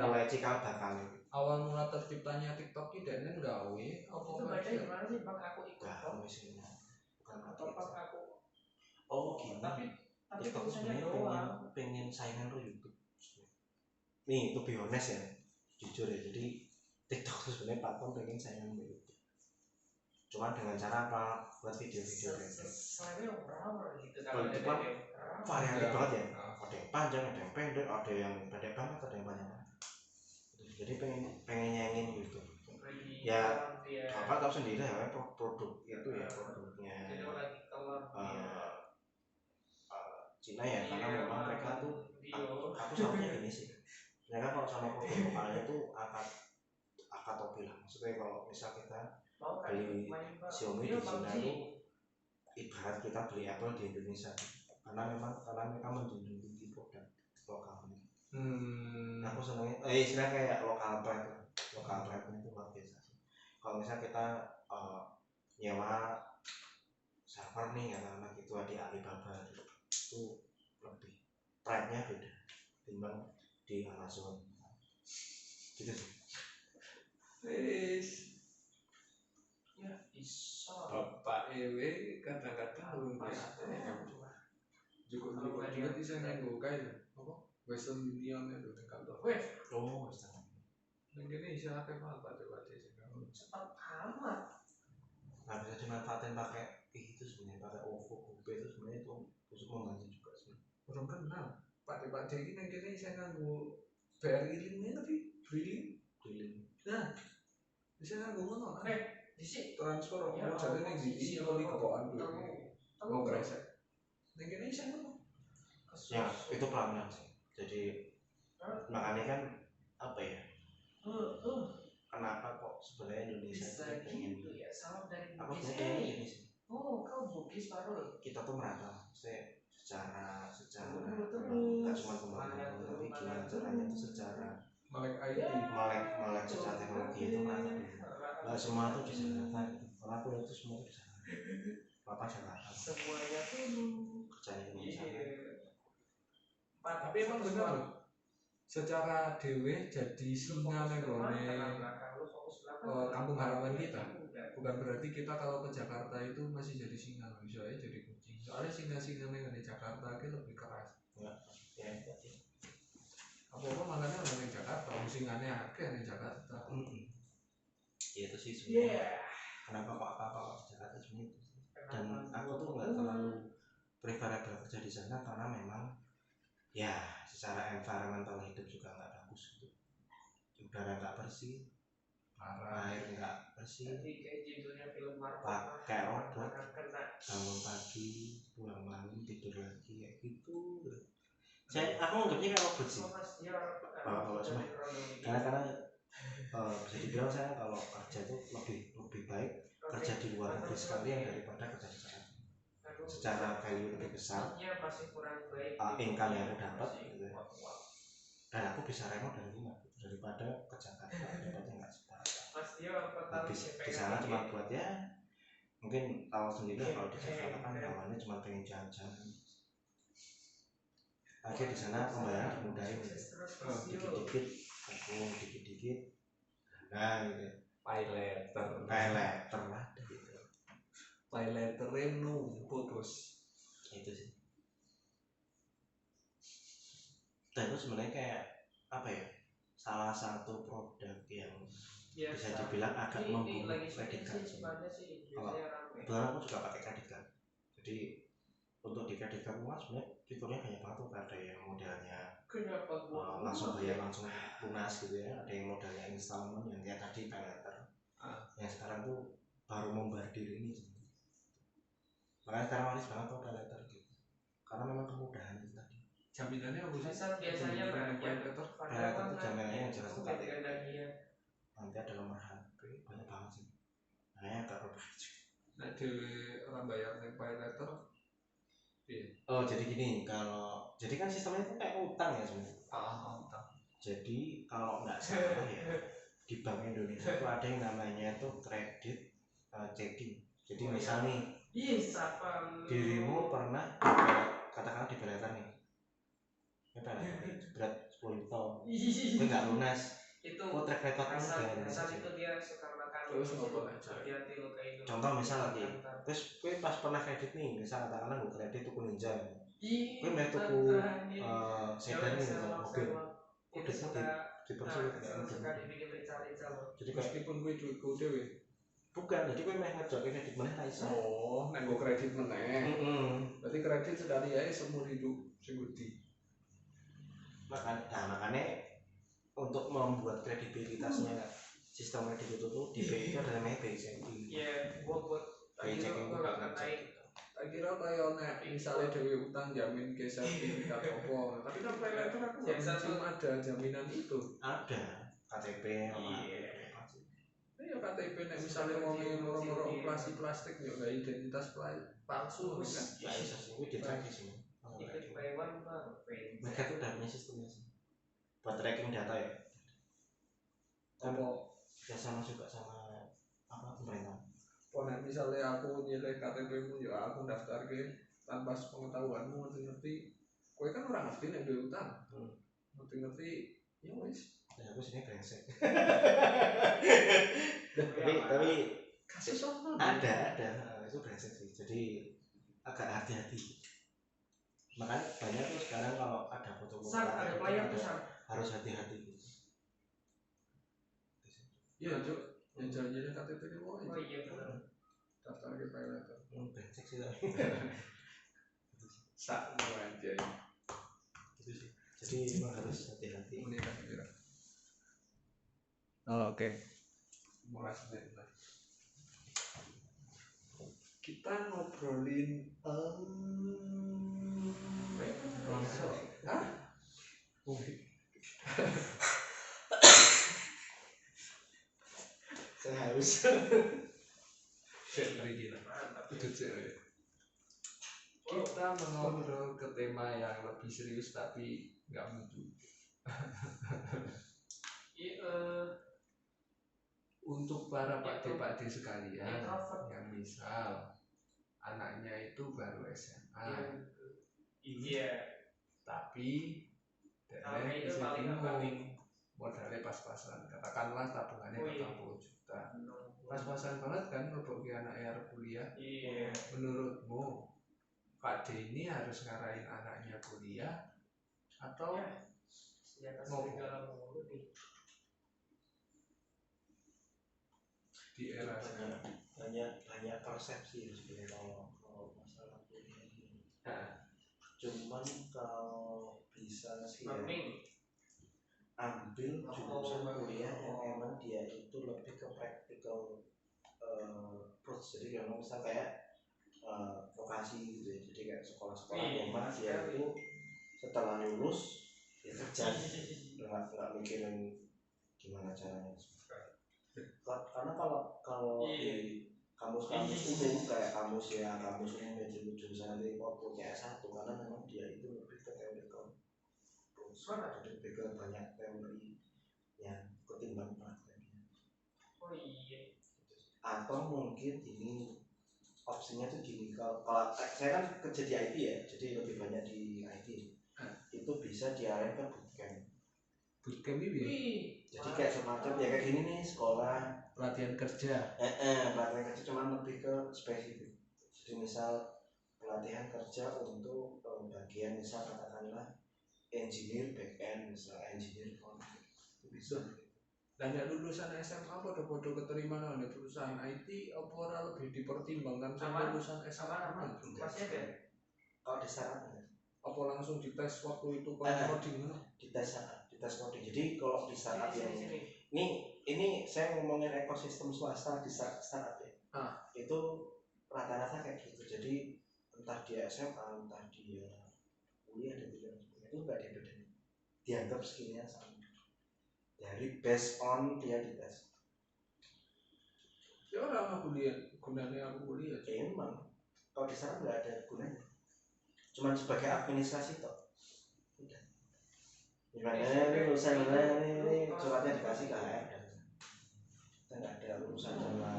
mulai cikal bakal. Awal mula terciptanya TikTok tidak gawe apa itu baca gimana sih bang? Aku ikut bukan aku. Oh gini. Tapi TikTok sebenarnya pengen saingan ke YouTube. Nih, to be honest ya, jujur ya. Jadi TikTok itu sebenarnya platform pengen saingan ke YouTube. Cuma dengan cara apa? Buat video-video pendek. Saya berapa gitu kan? Kalau itu kan variatif banget ya. Ada yang panjang, ada yang pendek, ada yang pendek banget, ada yang panjang banget. Jadi pengen nyanyiin gitu. Ya, bapak tahu sendiri ya, produk itu ya produknya Cina ya, karena memang mereka tuh aku salutnya gini sih. Mereka kalau sama produk lokalnya tuh akad topi lah. Maksudnya kalau misal kita beli Xiaomi di Cina tuh ibarat kita beli Apple di Indonesia. Karena mereka menjunjung tinggi produk lokalnya. Aku seneng istilah kayak lokal pride itu luar biasa sih. Kalau misal kita nyewa server nih karena gitu di Alibaba itu lebih pride-nya beda timbang di Amazon gitu sih. Ya bisa. Bapak Ewe kadang-kadang belum juga bisa nganggo kayak apa Western Union itu di kantor. Oh, Western. Ini istilah apa Pak coba deh. Cepat amat. Nah, bisa dimanfaatin pakai itu sebenarnya pakai OVO, GoPay itu sebenarnya itu untuk membantu juga sebenarnya. Belum kenal. Pak ini nanti saya nganggo BRI ini tapi Brilling. Nah, bisa nganggo ngono. Disi transfer mau jadi ning di kalau di kebawaan dulu. Mau kresek. Ning kene bisa ngono. Ya, itu pelan-pelan sih. Jadi makanya kan apa ya? kenapa kok sebenarnya Indonesia Bisa itu pengen gitu ya, salam dari aku Bugis. pengen ini sih, Oh, kau Bugis baru. kita tuh merata secara Betul. nggak cuma pembangunan tapi gimana caranya tuh secara melek IT. melek secara teknologi itu merata dulu. Nggak semua tuh di Jakarta gitu. Kalau aku lihat tuh semua tuh di Jakarta. Papa Jakarta. Semuanya tuh. Kerjanya di sana. Tapi emang bener loh. Secara dewe jadi singa nenggone kampung halaman kita. Bukan berarti kita kalau ke Jakarta itu masih jadi singa, bisa aja jadi kucing. Soalnya singa-singa nenggone Jakarta itu lebih keras. Ya. Apa-apa makanya orang di Jakarta, singane akeh di Jakarta. Ya itu sih sebenarnya. Kenapa kok apa-apa di Jakarta sebenarnya itu. Dan aku tuh nggak terlalu preferable kerja di sana karena memang ya secara environmental hidup juga nggak bagus gitu. Udara nggak bersih, air nggak bersih, pakai robot, bangun pagi, pulang malam, tidur lagi kayak gitu. Aku anggapnya kayak robot sih. Kalau cuma karena bisa dibilang saya kalau kerja itu lebih baik kerja di luar negeri sekalian daripada kerja di Jakarta. Secara value lebih besar, income yang aku dapat gitu ya. Dan aku bisa remote dari rumah daripada ke Jakarta dapatnya nggak seberapa. Habis di sana cuma buat ya mungkin tahu sendiri kalau di Jakarta kan awalnya cuma pengen jalan-jalan. Akhirnya di sana pembayaran dimudahin gitu. Dikit-dikit ketemu dikit-dikit nah gitu. Pay letter lah gitu. Pay letter putus. Itu sih. Dan itu sebenarnya kayak apa ya, salah satu produk yang bisa dibilang agak membunuh kredit card. Kalau kebetulan aku juga pakai kredit card, jadi untuk di kredit card rumah sebenarnya fiturnya banyak banget tuh. Ada yang modelnya langsung bayar langsung lunas gitu ya, ada yang modelnya installment yang kayak tadi pay letter. Yang sekarang tuh baru membardir ini gitu. Makanya sekarang manis banget tuh pay letter gitu, karena memang kemudahan itu tadi. Jaminannya apa sih? Biasanya pay letter itu jaminannya yang jelas tuh KTP, nanti ada nomor HP, banyak banget sih. Makanya agak robot. Nah dewe orang bayar pay letter. Oh jadi gini, kalau jadi kan sistemnya itu kayak utang ya sebenarnya. Utang. Jadi kalau nggak salah ya di Bank Indonesia itu ada yang namanya itu kredit checking. Jadi misal nih dirimu pernah katakanlah di letter nih, berat 10 juta, itu nggak lunas. Itu track record kamu dengan itu dia suka makan. Terus ngopo aja. Contoh misal lagi, terus gue pas pernah kredit nih, misal katakanlah gue kredit tuku Ninja, gue mau tuku sedan nih mobil, kreditnya dipersulit kayak gitu. Jadi meskipun gue duit gue dewe. Bukan, jadi gue mau ngejok kredit meneh ra iso. Oh, nek gue kredit meneh. Berarti kredit sekali aja seumur hidup sing wedi. Makanya untuk membuat kredibilitasnya sistem kredit itu di BI itu ada namanya BI checking. Iya, gua buat BI checking itu bakal ngecek. Tak kira kayak nek misalnya dewe utang jamin ke sertifikat opo. Tapi kan pay letter aku nggak belum ada jaminan itu. Ada KTP sama ya KTP nek misalnya mau moro-moro operasi plastik ya nggak identitas palsu kan? Nggak bisa sih, ini di-tracking sih. Mereka tuh udah punya sistemnya sih buat tracking data ya. Apa sama juga sama apa pemerintah. Nek misalnya aku nyilih KTP-mu ya aku daftar ke tanpa pengetahuanmu ngerti. Kowe kan orang ngerti nek duwe utang. Ngerti ya wis. Ya aku sini brengsek. tapi kasus ada itu brengsek sih. Jadi agak hati-hati. Makanya banyak tuh sekarang kalau ada foto-foto harus hati-hati gitu. Iya, Cuk. Yang janjinya KTP ini mau oh iya benar. Daftar ke pay letter. Brengsek sih tapi. Sak aja. Itu sih. Jadi memang harus hati-hati. Oh, oke. Kita ngobrolin harus. Mari kita itu cewek. Kita mengobrol ke tema yang lebih serius tapi nggak mutu. Untuk para pakde-pakde sekalian yang misal anaknya itu baru SMA, tapi dana itu bisa paling bingung, modalnya pas-pasan, katakanlah tabungannya 40 juta, pas-pasan banget kan untuk anaknya harus kuliah. Menurutmu Pak D ini harus ngarahin anaknya kuliah atau ngomong di era sekarang? banyak persepsi ya sebenarnya kalau masalah kuliah ini. Cuman kalau bisa sih ya, ambil jurusan kuliah yang emang dia itu lebih ke practical approach. Jadi kalau misal kayak vokasi gitu ya, jadi kayak sekolah-sekolah yang mana dia itu setelah lulus ya kerja, nggak mikirin gimana caranya. Karena kalau di kamus-kamus umum kayak kamus umum ya jurusan nanti outputnya S1, karena memang dia itu lebih ke teorical, jadi lebih ke banyak teori yang ketimbang prakteknya. Atau mungkin ini opsinya tuh gini, kalau saya kan kerja di IT ya, jadi lebih banyak di IT, itu bisa diarahin ke bootcamp. Bootcamp ini jadi kayak semacam ya kayak gini nih, sekolah pelatihan kerja. Pelatihan kerja cuman lebih ke spesifik. Jadi misal pelatihan kerja untuk bagian misal katakanlah engineer back end, misal engineer front end, itu bisa. Dan ya lulusan SMA podo-podo keterima nang perusahaan IT apa ora lebih dipertimbangkan sama lulusan SMA? Masih ada. Kalau di startup apa langsung dites waktu itu kalau coding? Dites coding. Jadi kalau di startup yang ini saya ngomongin ekosistem swasta di startup ya. Itu rata-rata kayak gitu. Jadi entah dia SMA, entah dia kuliah dan tidak, itu nggak dibedain. Dianggap skillnya sama. Dari based on dia dites. Ya orang aku kuliah, gunanya aku kuliah. Emang kalau di startup nggak ada gunanya. Cuman sebagai administrasi toh. Udah. Gimana ini lulusan ini suratnya dikasih ke HR dan kita nggak ada urusan sama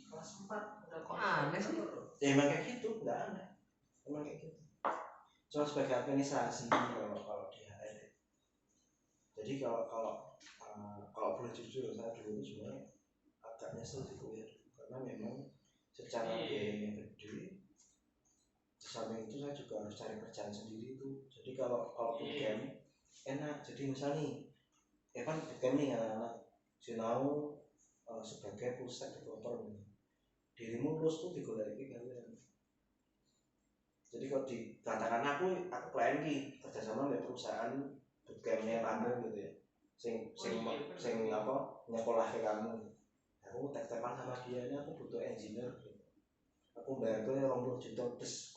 kelas 4 udah kok aneh sih? Ya emang kayak gitu, nggak aneh. Emang kayak gitu. Cuma sebagai administrasi kalau di HR. Jadi kalau boleh jujur, saya dulu itu sebenarnya agak nyesel di kuliah karena memang secara biayanya gede. Samping itu saya juga harus cari kerjaan sendiri itu. Jadi kalau bootcamp enak. Jadi misal nih, ya kan bootcamp nih anak-anak sinau sebagai full stack developer, dirimu lulus tuh digoleki kalian. Jadi kalau dikatakan aku klien ki kerjasama dengan perusahaan bootcampnya kamu gitu ya, sing apa nyekolahke kamu. Aku tek-tekan sama dia, ini aku butuh engineer gitu. Aku bayar tuh 20 juta terus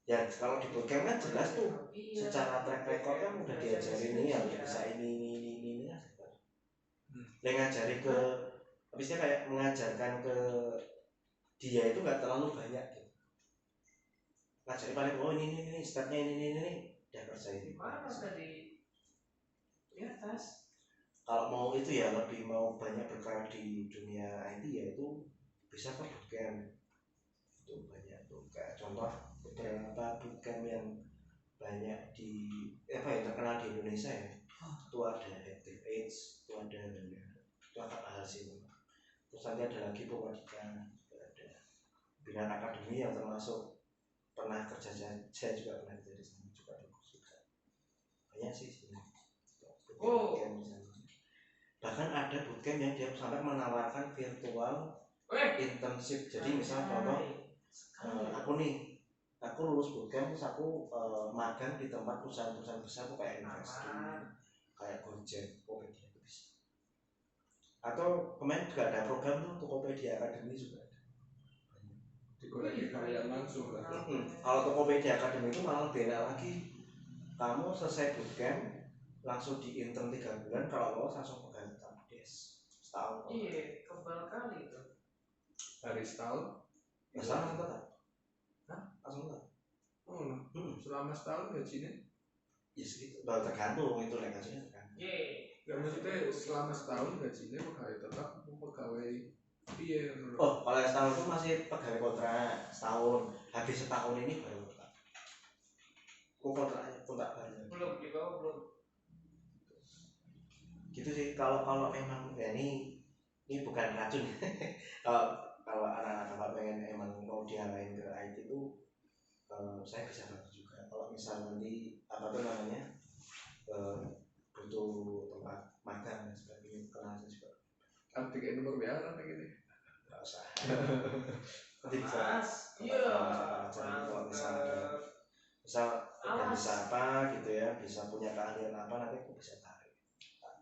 ya kalau di bootcamp kan jelas tuh secara track record kan udah diajarin nih harus bisa ini kan. Ngajari ke habisnya kayak mengajarkan ke dia itu nggak terlalu banyak gitu. Ngajari paling ini stepnya ini udah kerjain. Mana tadi di atas? Kalau mau itu ya lebih mau banyak berkarir di dunia IT ya itu bisa ke bootcamp. Itu banyak tuh kayak contoh beberapa bootcamp yang banyak di terkenal di Indonesia ya. Itu ada Active Age, itu ada hasil. Terus nanti ada lagi Purwadika, ada Binaan Akademi yang termasuk pernah kerja saya juga pernah kerja di sana, juga bagus juga. Banyak sih sebenarnya. Bahkan ada bootcamp yang dia sampai menawarkan virtual internship. Jadi misalnya contoh aku lulus bootcamp terus aku magang di tempat perusahaan-perusahaan besar kayak Investi, kayak Gojek, Tokopedia itu bisa. Atau kemarin juga ada program tuh Tokopedia Academy juga ada. Digoleki kalian langsung lah. Kalau Tokopedia Academy itu malah beda lagi. Kamu selesai bootcamp langsung di intern 3 bulan, kalau lolos langsung pegang tetap. setahun. Iya, kebal kali itu. Hari setahun. Ya setahun langsung tetap. Hah? Langsung tetap. Oh, no. Selama setahun gajinya? Ya segitu. Baru tergantung itu naik gajinya tergantung. Iya. Gak maksudnya selama setahun gajinya pegawai tetap pegawai iya. Oh, kalau yang setahun itu masih pegawai kontrak setahun. Habis setahun ini baru tetap. Kontraknya kontrak baru. Belum di bawah belum. Gitu sih. Kalau memang ya ini bukan racun. kalau anak-anak bapak pengen emang mau diarahin ke IT itu saya bisa bantu juga. Kalau misal nanti apa tuh namanya butuh tempat magang dan sebagainya, kenal saya juga. Kan tiga nomor WA kan kayak gini. Nggak usah. Nanti bisa. Mas, iya. Kalau misal bisa apa gitu ya, bisa punya keahlian apa, nanti aku bisa tarik.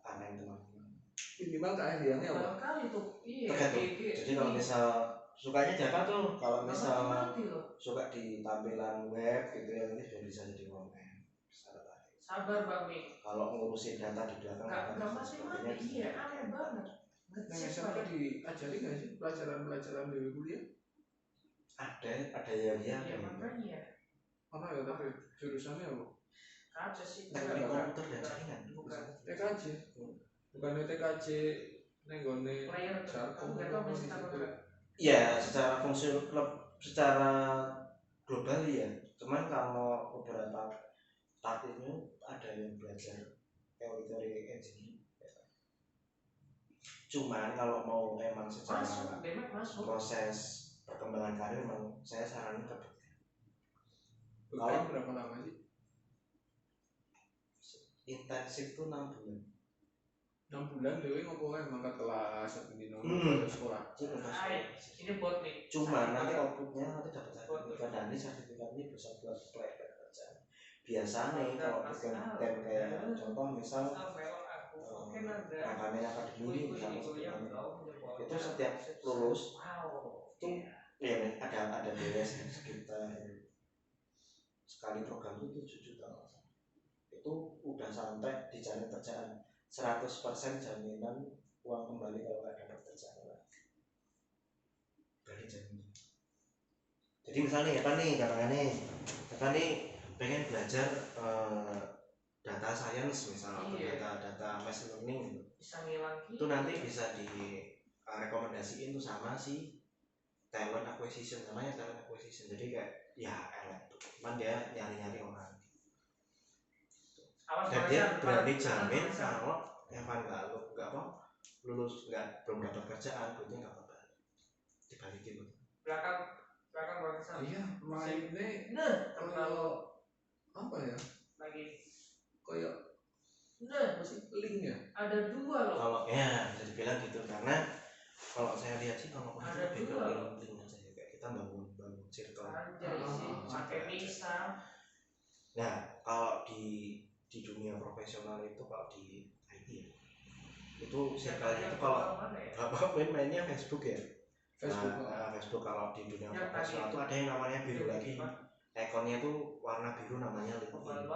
Arahin teman-teman. Minimal keahliannya apa? Kebal kali tuh. Iya. Tergantung. Jadi kalau misal sukanya Java tuh, kalau misal Mati loh. suka di tampilan web gitu ya, nanti sudah bisa jadi frontend. Sabar Bang Mi. Kalau ngurusin data di belakang Enggak mati-mati. Iya, aneh banget. Nah, SMP diajari nggak sih pelajaran di kuliah? Ada yang Ya makanya. Mana ya tapi jurusannya apa? Kaca sih. teknik komputer dan jaringan. Bukan. TKJ. Bukan TKJ nenggone Player Jarkom nggak tahu masih tahu nggak? Iya, secara fungsi secara global ya. Cuman kalau beberapa tahapnya ada yang belajar teori engineering. Cuman kalau mau emang secara proses perkembangan karir, memang saya saranin ke Kalau berapa lama sih? intensif itu 6 bulan. 6 bulan dewe ngopo ae mangkat kelas satu dino sekolah. Ini bot nih. Cuma nanti outputnya nanti dapat sertifikat, dan ini sertifikat ini bisa buat apply kerjaan. Biasanya kalau bikin tem kayak contoh misal rangkaian akademi bisa masuk itu setiap lulus itu ya ada beres sekitar sekali program itu 7 juta. Itu udah sampai dicari kerjaan 100% jaminan uang kembali kalau nggak dapat kerjaan lagi. Berarti jaminan. Jadi misalnya ya kan nih pengen belajar data science misalnya, data machine learning gitu. Itu nanti bisa direkomendasiin tuh sama si talent acquisition, namanya talent acquisition. Jadi kayak ya cuman dia nyari orang. Dan dia berani jamin kalau Evan nggak lulus belum dapat kerjaan, duitnya nggak apa-apa, dibalikin. Belakang barisan. Iya, mainnya kalau apa ya? Lagi. Kayak masih link ya. Ada 2 loh. Kalau ya bisa dibilang gitu, karena kalau saya lihat sih kalau ada itu 2 link aja kayak kita bangun circle. Jadi sih pakai bisa. Nah, kalau di dunia profesional itu, kalau di IT ya, itu circle-nya itu kalau bapak mainnya Facebook ya. Facebook kalau di dunia profesional itu ada yang namanya biru lagi. Ikonnya itu warna biru, namanya LinkedIn.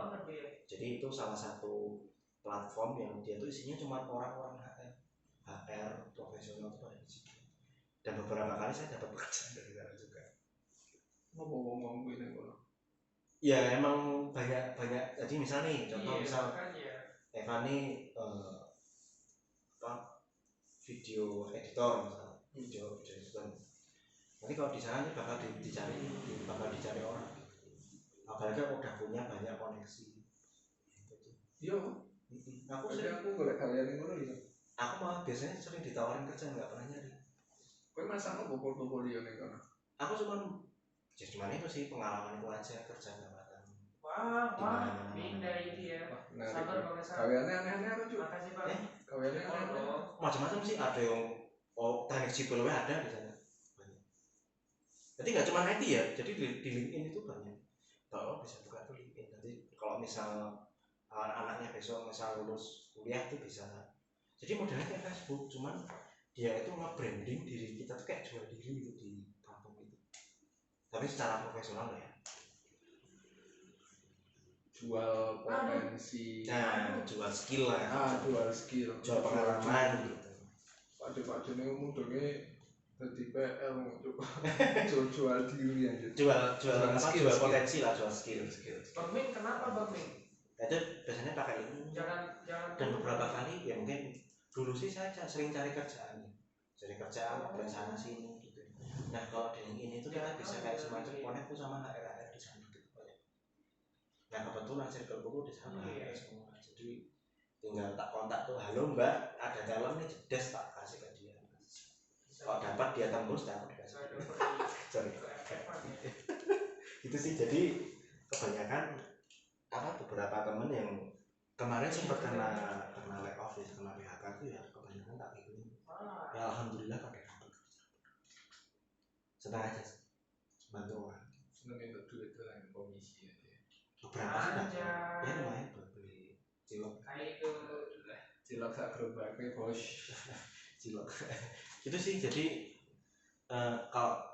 Jadi itu salah satu platform yang dia tuh isinya cuma orang-orang HR profesional tuh ada di situ. Dan beberapa kali saya dapat pekerjaan dari sana juga. Ngomong ini kok. Ya emang banyak. Jadi misal nih contoh misal Evan nih video editor misalnya, video editor. Nanti kalau di sana nih bakal dicari orang. Apalagi udah punya banyak koneksi. Iya. Aku boleh kalian yang ngono ya. Aku malah biasanya sering ditawarin kerja, nggak pernah nyari. Kowe masang apa portofolio ning kono? Aku cuma itu sih pengalamanku aja kerja jabatan. Wah, pindah itu ya. Sabar Bang Esa. Kawiannya aneh-aneh apa juga? Makasih Pak. Kawiannya aneh-aneh. Macam-macam sih, ada yang teknik sipil ada di sana. Banyak. Jadi nggak cuma IT ya, jadi di LinkedIn itu banyak. Bahwa bisa buka tuh LinkedIn. Nanti kalau misal anaknya besok misal lulus kuliah tuh bisa. Jadi modelnya kayak Facebook, cuman dia itu nge-branding diri kita tuh kayak jual diri gitu di platform itu. Tapi secara profesional ya. Jual potensi. Nah, jual skill lah. Jual skill. Jual pengalaman gitu. Pak Jene mudenge dadi PL coba jual diri aja. Jual potensi lah, jual skill. Bang Min, kenapa Bang Min? Itu biasanya pakai ilmu. Jangan Dan beberapa kali ya mungkin dulu sih saya sering cari kerjaan, apply sana sini gitu. Nah kalau di ini tuh kita bisa kayak semacam connect tuh sama HR di sana gitu. Nah kebetulan circle buku di sana semua, jadi tinggal tak kontak tuh, halo mbak, ada talent nih, jedes tak kasih ke dia. Kalau dapat dia tembus, dapat dikasih. Sorry. Itu sih, jadi kebanyakan beberapa temen yang kemarin sempat kena lay off ya, kena PHK itu ya kebanyakan tak gitu. Ya alhamdulillah pakai dapat. Senang aja, bantu orang. Seneng itu duit dengan komisi aja. Beberapa sih dapat, ya lumayan buat beli cilok. Kayak itu Cilok sak gerobaknya bos. Cilok. Itu sih, jadi kalau